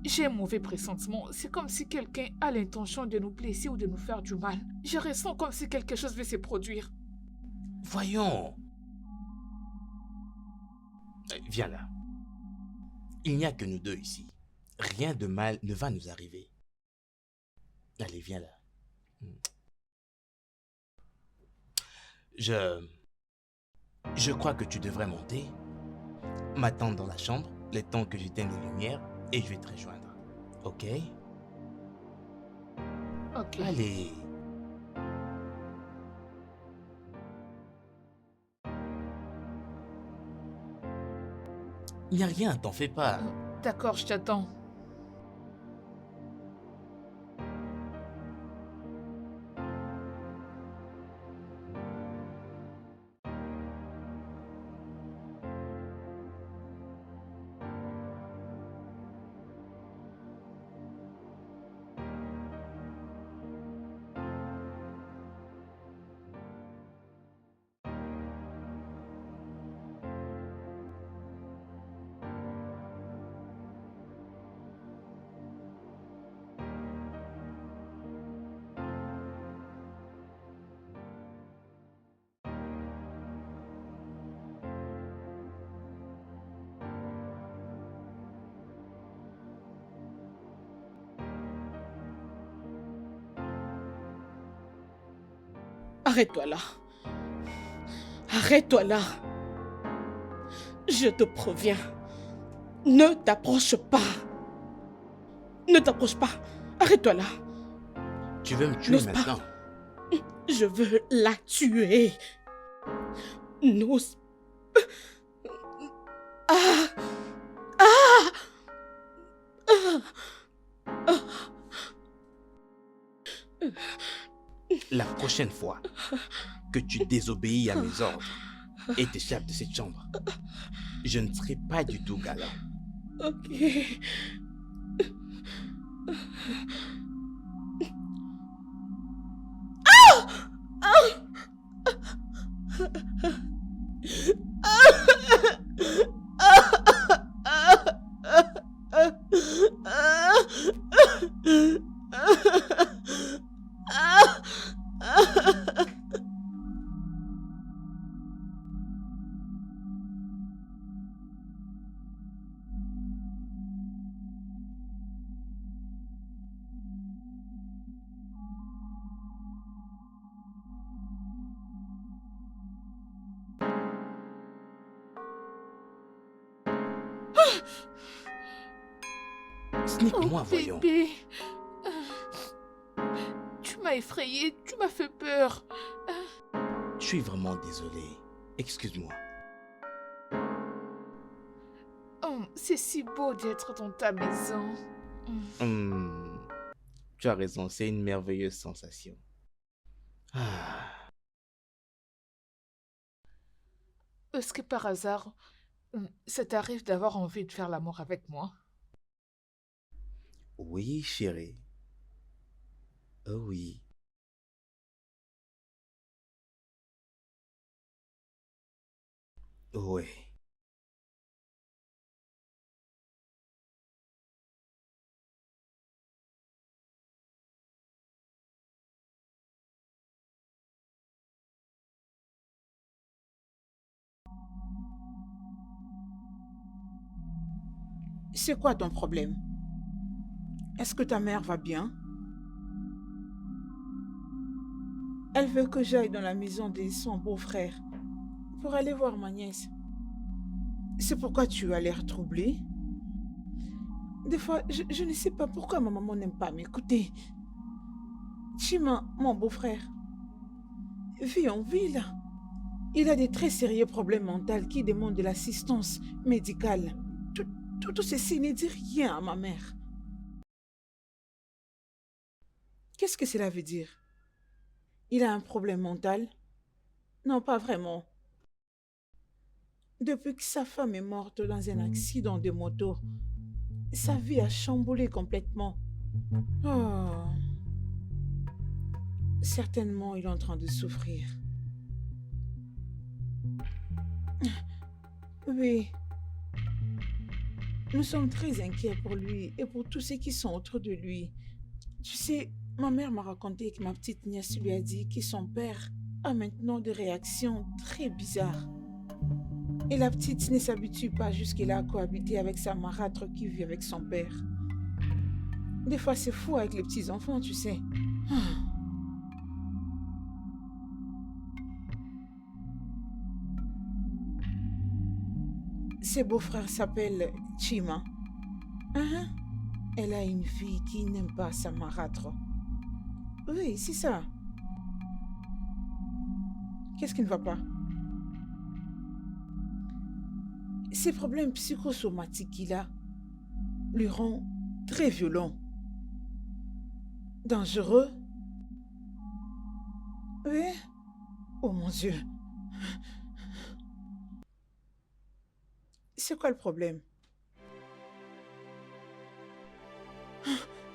J'ai un mauvais pressentiment. C'est comme si quelqu'un a l'intention de nous blesser ou de nous faire du mal. Je ressens comme si quelque chose veut se produire. Voyons. Viens là. Il n'y a que nous deux ici. Rien de mal ne va nous arriver. Allez, viens là. Je crois que tu devrais monter, m'attendre dans la chambre, le temps que j'éteigne les lumières, et je vais te rejoindre. Ok? Ok. Allez. Il n'y a rien, t'en fais pas. D'accord, je t'attends. Arrête-toi là. Arrête-toi là. Je te préviens. Ne t'approche pas. Ne t'approche pas. Arrête-toi là. Tu veux me tuer N'ose pas. maintenant? Je veux la tuer. N'ose. Ah! Ah! Ah! La prochaine fois que tu désobéis à mes ordres et t'échappes de cette chambre, je ne serai pas du tout galant. Ok. Snique-moi, voyons. Bébé. Tu m'as effrayée, tu m'as fait peur. Je suis vraiment désolé. Excuse-moi. Oh, c'est si beau d'être dans ta maison. Tu as raison, c'est une merveilleuse sensation. Ah, Est-ce que par hasard, ça t'arrive d'avoir envie de faire l'amour avec moi? oui, chérie. Oh oui. Ouais. C'est quoi ton problème? Est-ce que ta mère va bien? Elle veut que j'aille dans la maison de son beau-frère pour aller voir ma nièce. C'est pourquoi tu as l'air troublé. Des fois, je ne sais pas pourquoi ma maman n'aime pas m'écouter. Chima, mon beau-frère, vit en ville. Il a des très sérieux problèmes mentaux qui demandent de l'assistance médicale. Tout ceci ne dit rien à ma mère. Qu'est-ce que cela veut dire? Il a un problème mental? Non, pas vraiment. Depuis que sa femme est morte dans un accident de moto, sa vie a chamboulé complètement. Oh. Certainement, il est en train de souffrir. Oui. Nous sommes très inquiets pour lui et pour tous ceux qui sont autour de lui. Tu sais, ma mère m'a raconté que ma petite nièce lui a dit que son père a maintenant des réactions très bizarres. Et la petite ne s'habitue pas jusqu'à à cohabiter avec sa marâtre qui vit avec son père. Des fois, c'est fou avec les petits-enfants, tu sais. Ses beaux-frères s'appellent Chima. Elle a une fille qui n'aime pas sa marâtre. Oui, c'est ça. Qu'est-ce qui ne va pas? Ces problèmes psychosomatiques qu'il a lui rendent très violent. Dangereux. Oui. Oh mon Dieu. C'est quoi le problème?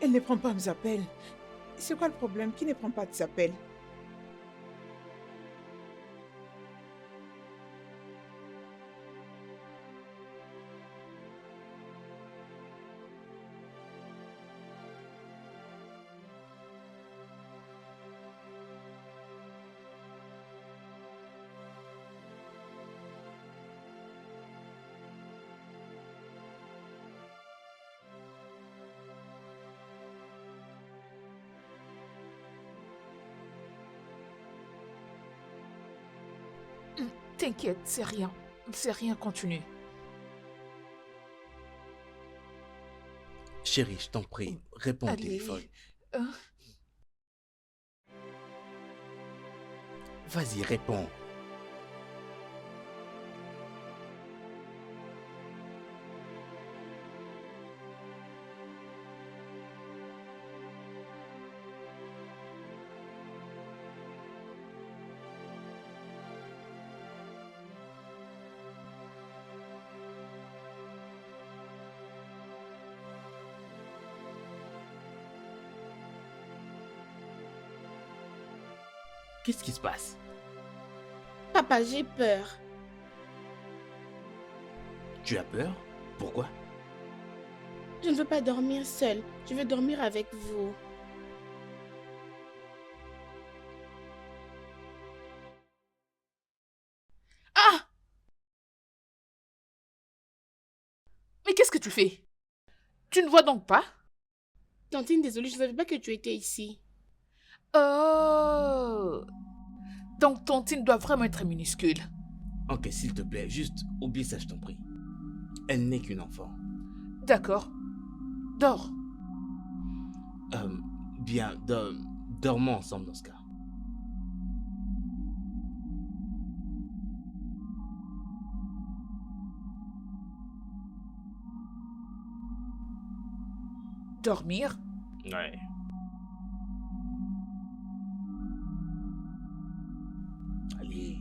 Elle ne prend pas mes appels. C'est quoi le problème? Qui ne prend pas tes appels? T'inquiète, c'est rien. C'est rien, continue. Chérie, je t'en prie, réponds au Allez. téléphone. Euh, Vas-y, réponds. Qu'est-ce qui se passe? Papa, j'ai peur. Tu as peur? Pourquoi? Je ne veux pas dormir seule. Je veux dormir avec vous. Ah! Mais qu'est-ce que tu fais? Tu ne vois donc pas? Tantine, désolée, je ne savais pas que tu étais ici. Oh! Donc ton team doit vraiment être minuscule. Ok, s'il te plaît, juste oublie ça, je t'en prie. Elle n'est qu'une enfant. D'accord. Dors. Bien, dormons ensemble dans ce cas. Dormir? Ouais. Allez.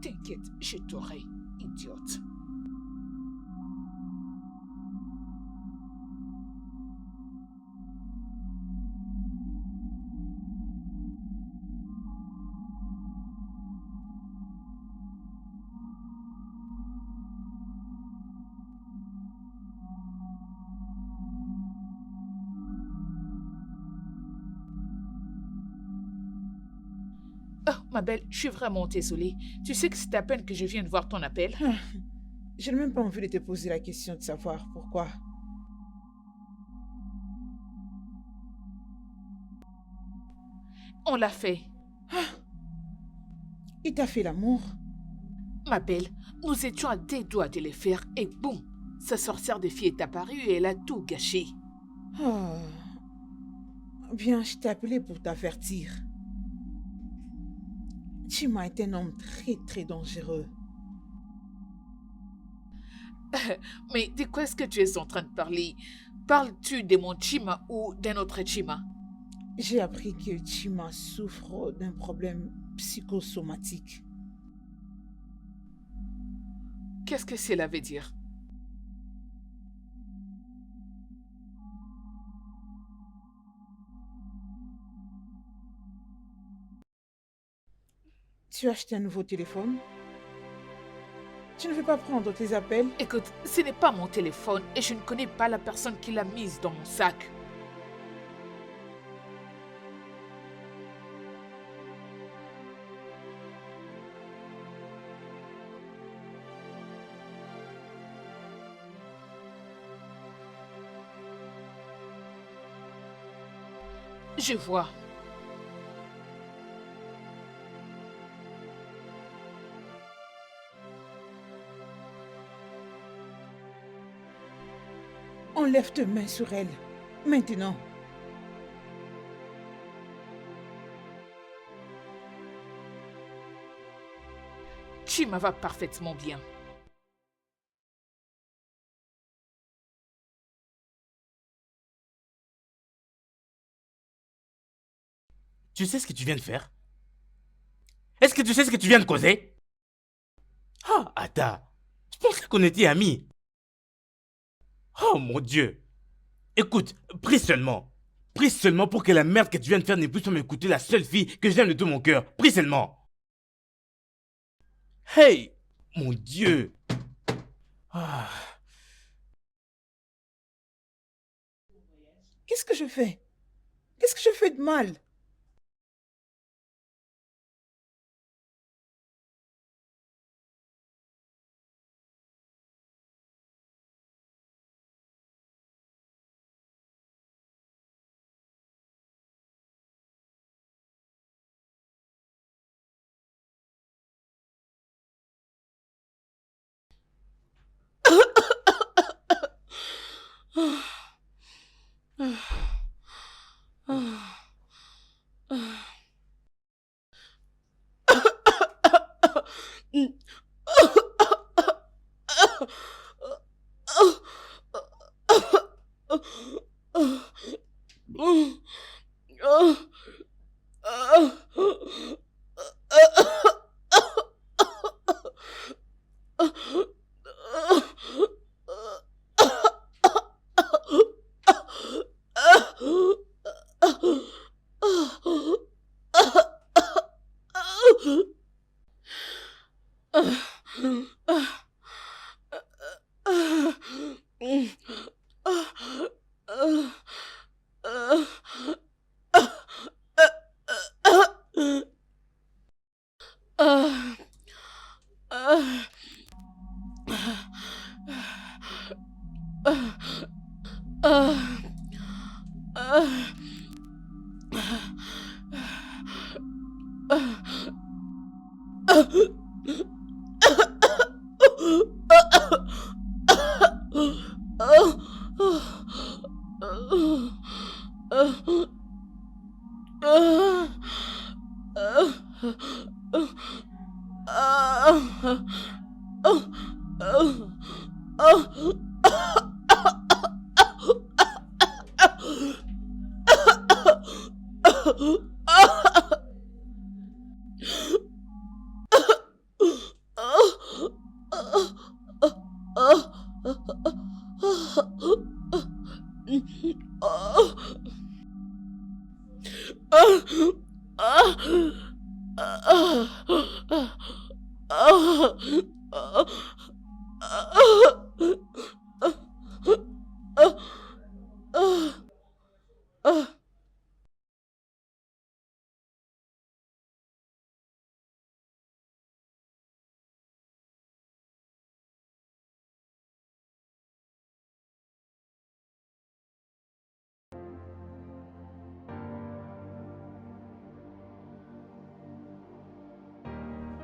T'inquiète, je t'aurai, idiote. Oh, ma belle, je suis vraiment désolée. Tu sais que c'est à peine que je viens de voir ton appel. Je n'ai même pas envie de te poser la question de savoir pourquoi. On l'a fait. Il t'a fait l'amour. Ma belle, nous étions à des doigts de les faire et boum, sa sorcière de fille est apparue et elle a tout gâché. Oh. Bien, je t'ai appelé pour t'avertir. Chima est un homme très très dangereux. Mais de quoi est-ce que tu es en train de parler? Parles-tu de mon Chima ou d'un autre Chima? J'ai appris que Chima souffre d'un problème psychosomatique. Qu'est-ce que cela veut dire? Tu as acheté un nouveau téléphone? Tu ne veux pas prendre tes appels? Écoute, ce n'est pas mon téléphone et je ne connais pas la personne qui l'a mise dans mon sac. Je vois. Enlève tes mains sur elle. Maintenant. Chima va parfaitement bien. Tu sais ce que tu viens de faire? Est-ce que tu sais ce que tu viens de causer? Ah, Ada, je pensais qu'on était amis. Oh mon Dieu. Écoute, prie seulement. Prie seulement pour que la merde que tu viens de faire ne puisse pas m'écouter, la seule fille que j'aime de tout mon cœur. Prie seulement. Hey, mon Dieu. Ah. Qu'est-ce que je fais? Qu'est-ce que je fais de mal?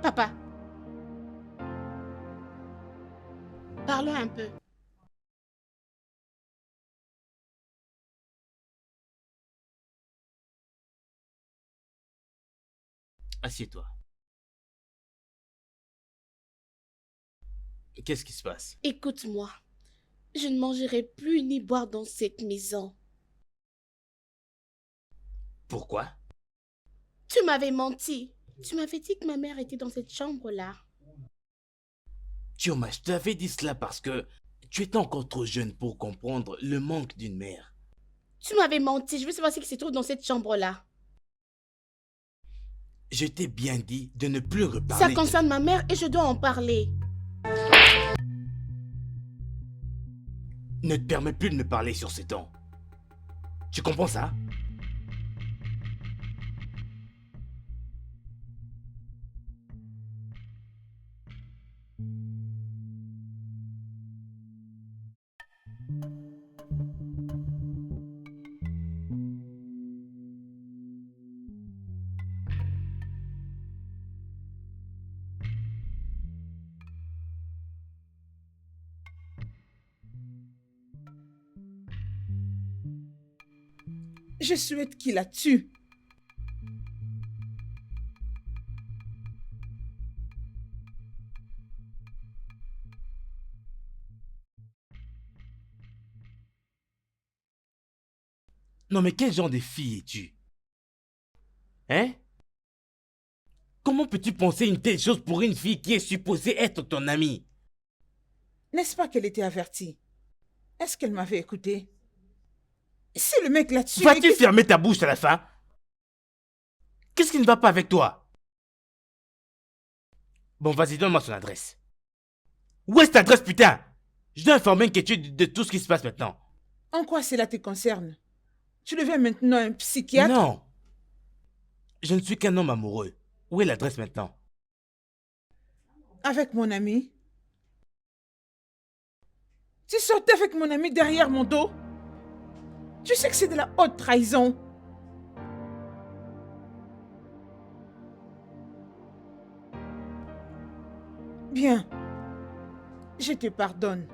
Papa, parlons un peu. Assieds-toi. Qu'est-ce qui se passe? Écoute-moi, je ne mangerai plus ni boire dans cette maison. Pourquoi? Tu m'avais menti. Tu m'avais dit que ma mère était dans cette chambre-là. Chioma, je t'avais dit cela parce que tu étais encore trop jeune pour comprendre le manque d'une mère. Tu m'avais menti. Je veux savoir ce qui se trouve dans cette chambre-là. Je t'ai bien dit de ne plus Ça reparler. concerne ma mère et je dois en parler. Ne te permets plus de me parler sur ces temps. Tu comprends ça? Je souhaite qu'il la tue. Non mais quel genre de fille es-tu? Hein? Comment peux-tu penser une telle chose pour une fille qui est supposée être ton amie? N'est-ce pas qu'elle était avertie? Est-ce qu'elle m'avait écouté? Si le mec la tue... Vas-tu fermer ta bouche à la fin? Qu'est-ce qui ne va pas avec toi? Bon, vas-y, donne-moi son adresse. Où est cette adresse, putain? Je dois informer Inquiétude de tout ce qui se passe maintenant. En quoi cela te concerne? Tu deviens maintenant un psychiatre? Non. Je ne suis qu'un homme amoureux. Où est l'adresse maintenant? Avec mon ami? Tu sortais avec mon ami derrière mon dos? Tu sais que c'est de la haute trahison. Bien. Je te pardonne.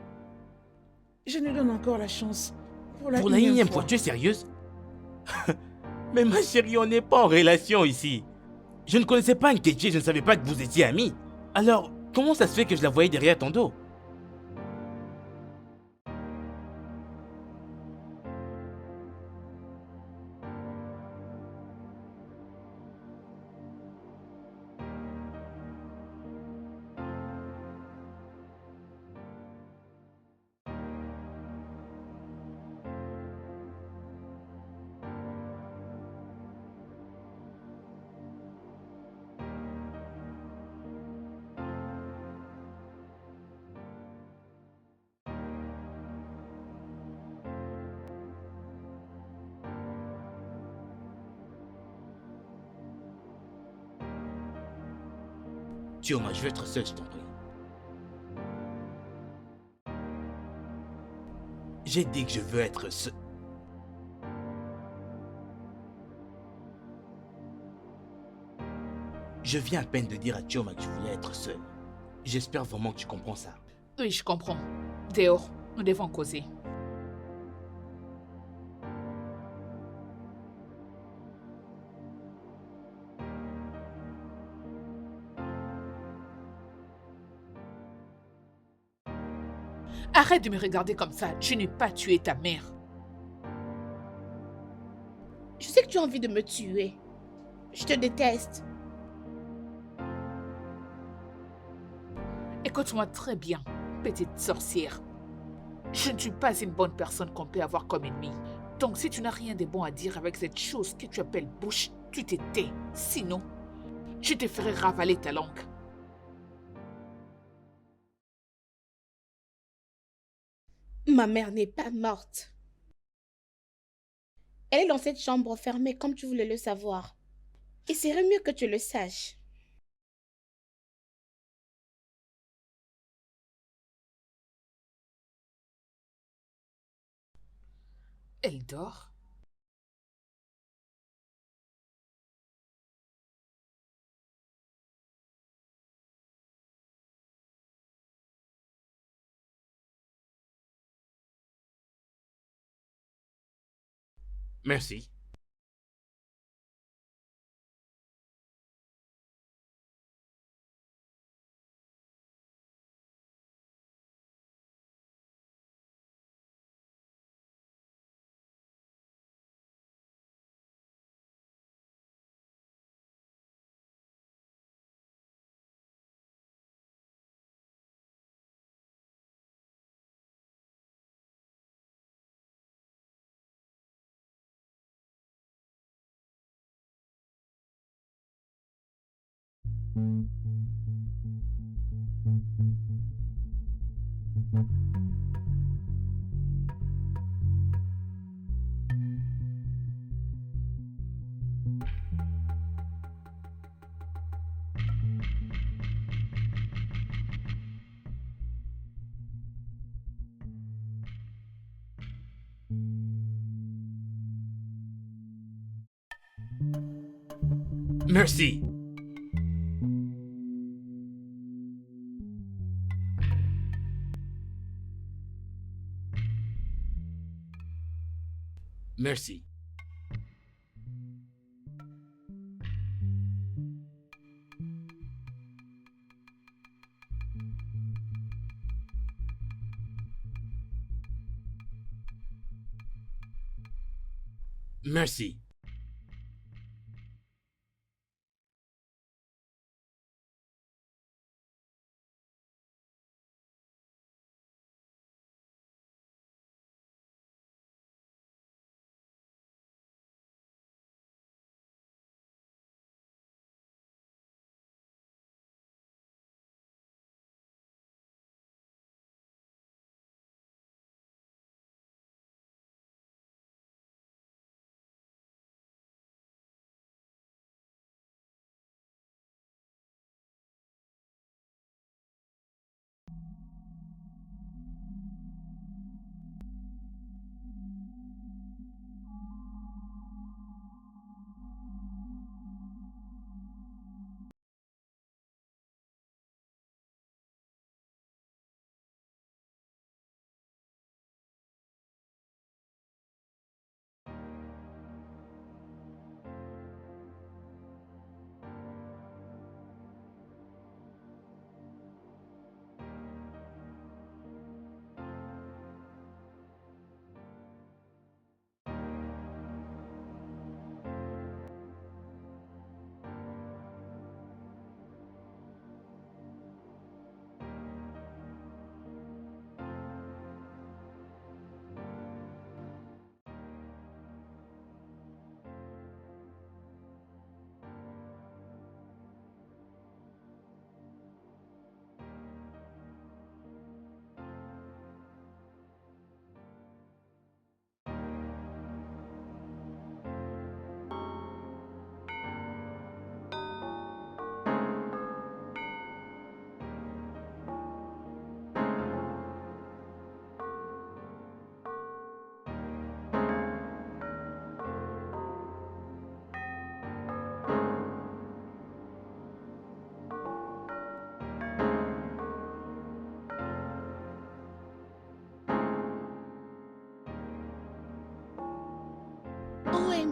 Je nous donne encore la chance. Pour la énième fois, tu es sérieuse? Mais ma chérie, on n'est pas en relation ici. Je ne connaissais pas Nkechi, je ne savais pas que vous étiez amis. Alors, comment ça se fait que je la voyais derrière ton dos? Chioma, je veux être seul, je t'en prie. J'ai dit que je veux être seul. Je viens à peine de dire à Chioma que je voulais être seul. J'espère vraiment que tu comprends ça. Oui, je comprends. Dehors, nous devons causer. Arrête de me regarder comme ça. Je n'ai pas tué ta mère. Je sais que tu as envie de me tuer. Je te déteste. Écoute-moi très bien, petite sorcière. Je ne suis pas une bonne personne qu'on peut avoir comme ennemie. Donc si tu n'as rien de bon à dire avec cette chose que tu appelles bouche, tu te tais. Sinon, je te ferai ravaler ta langue. Ma mère n'est pas morte. Elle est dans cette chambre fermée comme tu voulais le savoir. Il serait mieux que tu le saches. Elle dort. Merci. Merci. Merci. Merci.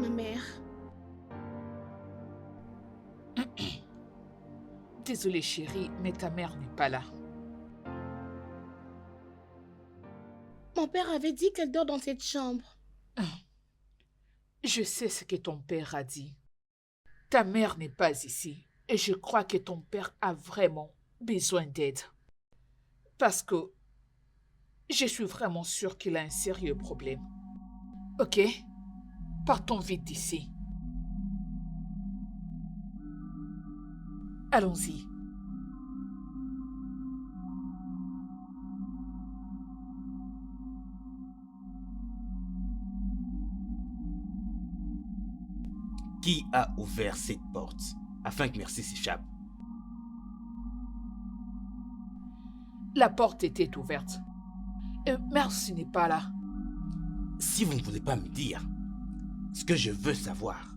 ma mère. Désolée chérie, mais ta mère n'est pas là. Mon père avait dit qu'elle dort dans cette chambre. Je sais ce que ton père a dit. Ta mère n'est pas ici et je crois que ton père a vraiment besoin d'aide. Parce que je suis vraiment sûre qu'il a un sérieux problème. Ok? Partons vite d'ici. Allons-y. Qui a ouvert cette porte afin que Merci s'échappe? La porte était ouverte. Et Merci n'est pas là. Si vous ne voulez pas me dire ce que je veux savoir,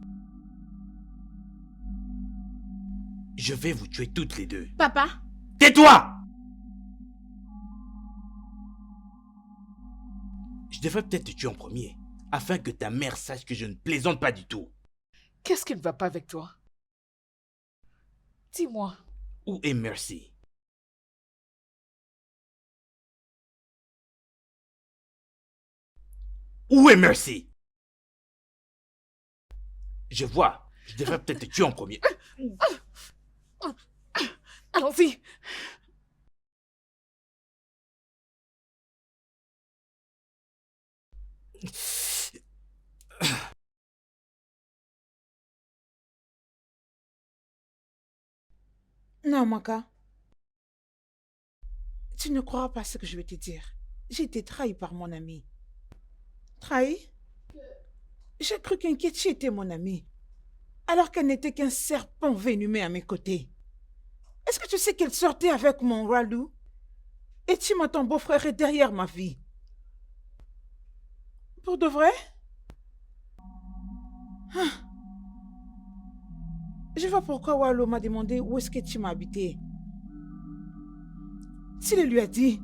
je vais vous tuer toutes les deux. Papa, Tais-toi! Je devrais peut-être te tuer en premier, afin que ta mère sache que je ne plaisante pas du tout. Qu'est-ce qui ne va pas avec toi? Dis-moi. Où est Merci? Où est Merci? Je vois, je devrais peut-être te tuer en premier. Allons-y. Non, Maka. Tu ne crois pas ce que je vais te dire. J'ai été trahi par mon ami. Trahi? J'ai cru qu'Inkechi était mon ami, alors qu'elle n'était qu'un serpent venimeux à mes côtés. Est-ce que tu sais qu'elle sortait avec mon Ralou? Et Chima, ton beau-frère, est derrière ma vie. Pour de vrai? Ah. Je vois pourquoi Wallo m'a demandé où est-ce que Chima habitait. S'il lui a dit,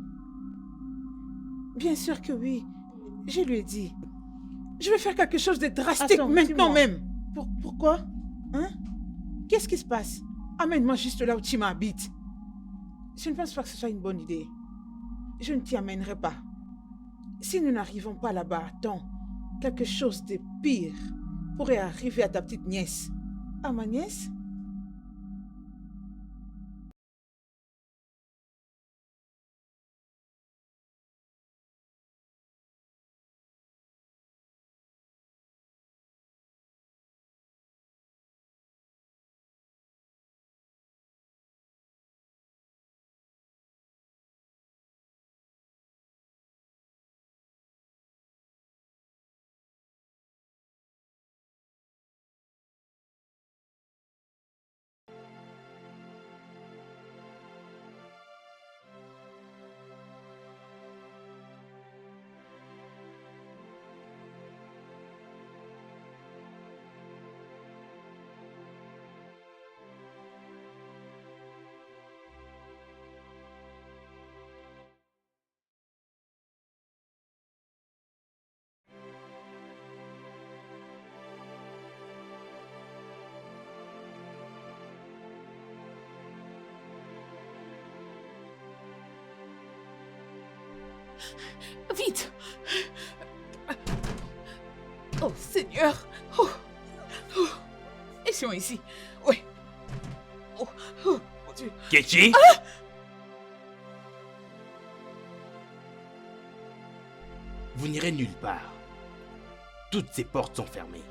bien sûr que oui, je lui ai dit. Je vais faire quelque chose de drastique. Attends, maintenant même. Pourquoi? Hein? Qu'est-ce qui se passe? Amène-moi juste là où Chima habite. Je ne pense pas que ce soit une bonne idée. Je ne t'y amènerai pas. Si nous n'arrivons pas là-bas, attends, quelque chose de pire pourrait arriver à ta petite nièce. À ma nièce? Vite! Oh Seigneur! Oh. Oh. Essayons ici. Oui. Oh. Oh. Mon Dieu. Kechi? Vous n'irez nulle part. Toutes ces portes sont fermées.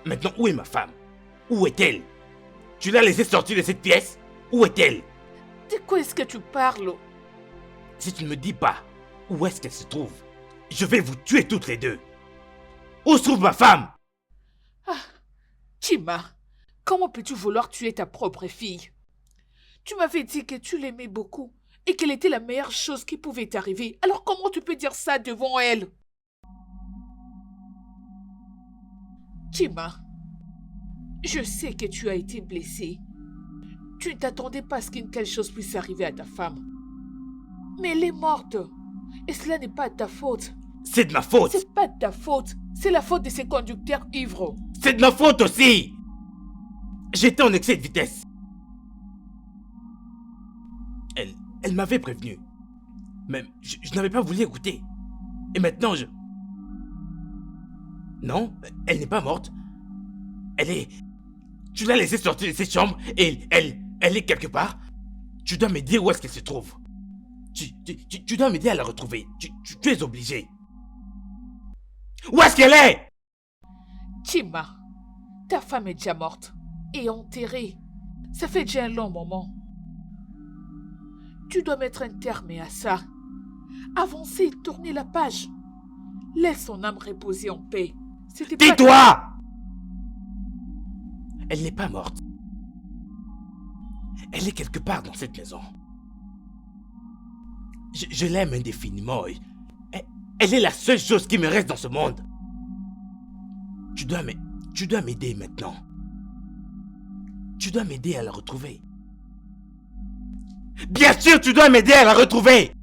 Maintenant, où est ma femme? Où est-elle? Tu l'as laissée sortir de cette pièce? Où est-elle? De quoi est-ce que tu parles? Si tu ne me dis pas où est-ce qu'elle se trouve, je vais vous tuer toutes les deux. Où se trouve ma femme? Chima, comment peux-tu vouloir tuer ta propre fille? Tu m'avais dit que tu l'aimais beaucoup et qu'elle était la meilleure chose qui pouvait t'arriver. Alors comment tu peux dire ça devant elle? Chima, je sais que tu as été blessée. Tu ne t'attendais pas à ce qu'une telle chose puisse arriver à ta femme. Mais elle est morte. Et cela n'est pas de ta faute. C'est de ma faute. C'est pas de ta faute. C'est la faute de ces conducteurs ivres. C'est de ma faute aussi. J'étais en excès de vitesse. Elle m'avait prévenu. Même, je n'avais pas voulu écouter. Et maintenant, Non, elle n'est pas morte. Elle est... Tu l'as laissée sortir de cette chambre et elle est quelque part. Tu dois me dire où est-ce qu'elle se trouve. Tu dois m'aider à la retrouver. Tu es obligé. Où est-ce qu'elle est? Chima, ta femme est déjà morte et enterrée. Ça fait déjà un long moment. Tu dois mettre un terme à ça. Avancer et tourner la page. Laisse son âme reposer en paix. C'était pas... Tais-toi! Elle n'est pas morte. Elle est quelque part dans cette maison. Je l'aime indéfiniment. Elle est la seule chose qui me reste dans ce monde. Tu dois m'aider maintenant. Tu dois m'aider à la retrouver. Bien sûr, tu dois m'aider à la retrouver!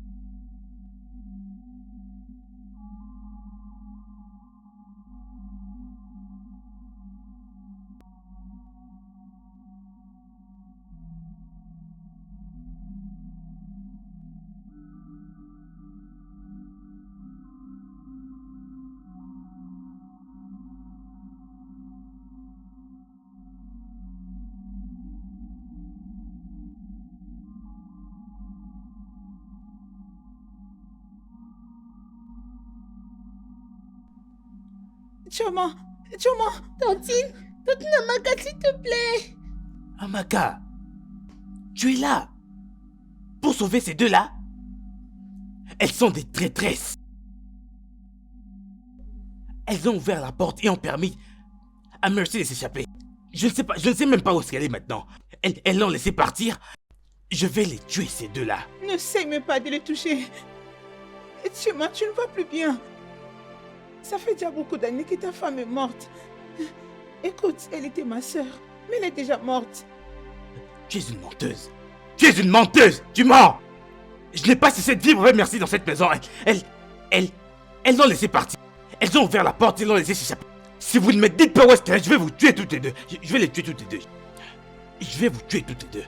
Choma, Tantine, Tantine Amaka, s'il te plaît. Amaka, tu es là pour sauver ces deux-là? Elles sont des traîtresses. Elles ont ouvert la porte et ont permis à Mercy de s'échapper. Je ne sais même pas où est-ce qu'elle est maintenant. Elles l'ont laissé partir. Je vais les tuer, ces deux-là. n'essaie même pas de les toucher. Choma, tu ne vas plus bien. Ça fait déjà beaucoup d'années que ta femme est morte. Écoute, elle était ma sœur, mais elle est déjà morte. Tu es une menteuse. Tu es une menteuse. Tu mens. Je n'ai pas cessé de vivre avec Mercy dans cette maison. Elles l'ont laissé partir. Elles ont ouvert la porte et l'ont laissé s'échapper. Si vous ne me dites pas où est-ce qu'elle est, je vais vous tuer toutes les deux. Je vais les tuer toutes les deux. Je vais vous tuer toutes les deux.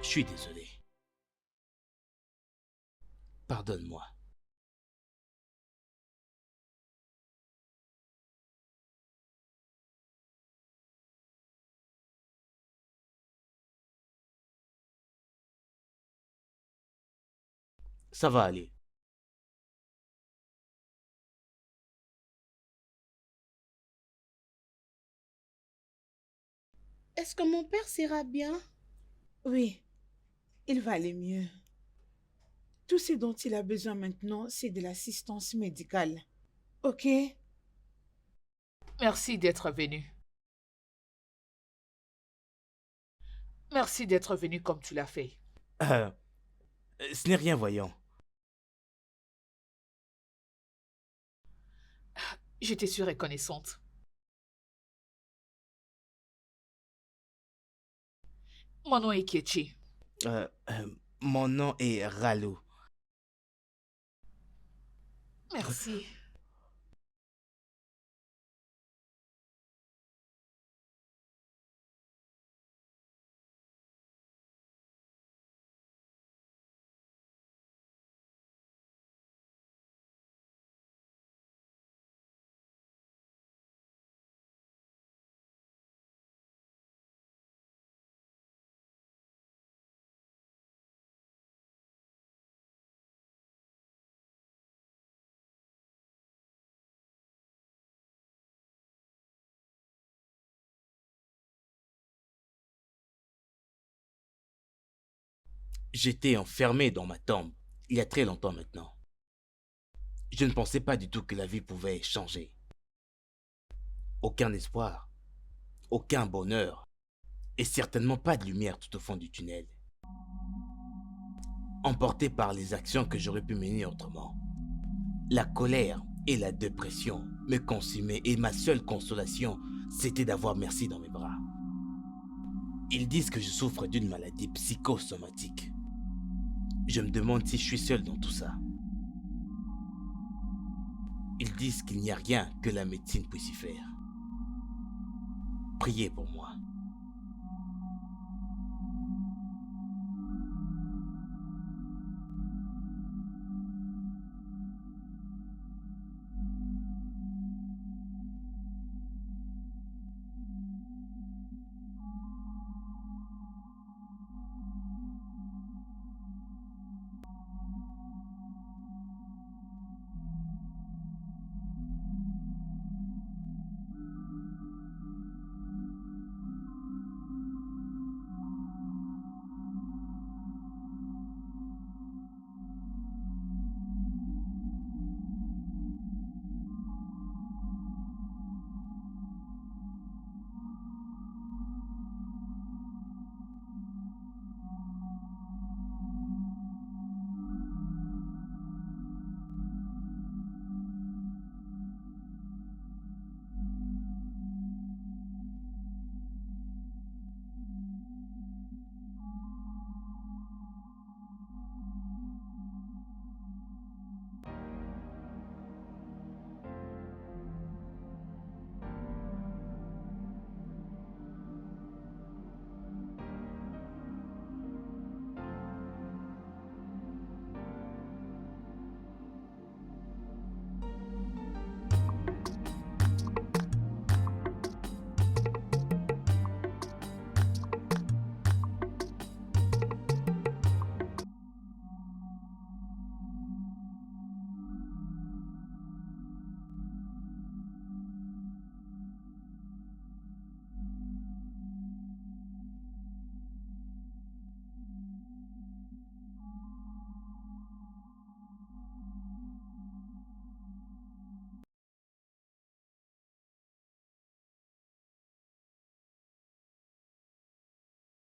Je suis désolé. Pardonne-moi. Ça va aller. Est-ce que mon père sera bien? Oui, il va aller mieux. Tout ce dont il a besoin maintenant, c'est de l'assistance médicale. Ok? Merci d'être venu. Merci d'être venu comme tu l'as fait. Ce n'est rien, voyons. J'étais si reconnaissante. Mon nom est Kechi. Mon nom est Ralou. Merci. J'étais enfermé dans ma tombe, il y a très longtemps maintenant. Je ne pensais pas du tout que la vie pouvait changer. Aucun espoir, aucun bonheur, et certainement pas de lumière tout au fond du tunnel. emporté par les actions que j'aurais pu mener autrement. La colère et la dépression me consumaient et ma seule consolation, c'était d'avoir Merci dans mes bras. Ils disent que je souffre d'une maladie psychosomatique. Je me demande si je suis seul dans tout ça. Ils disent qu'il n'y a rien que la médecine puisse y faire. Priez pour moi.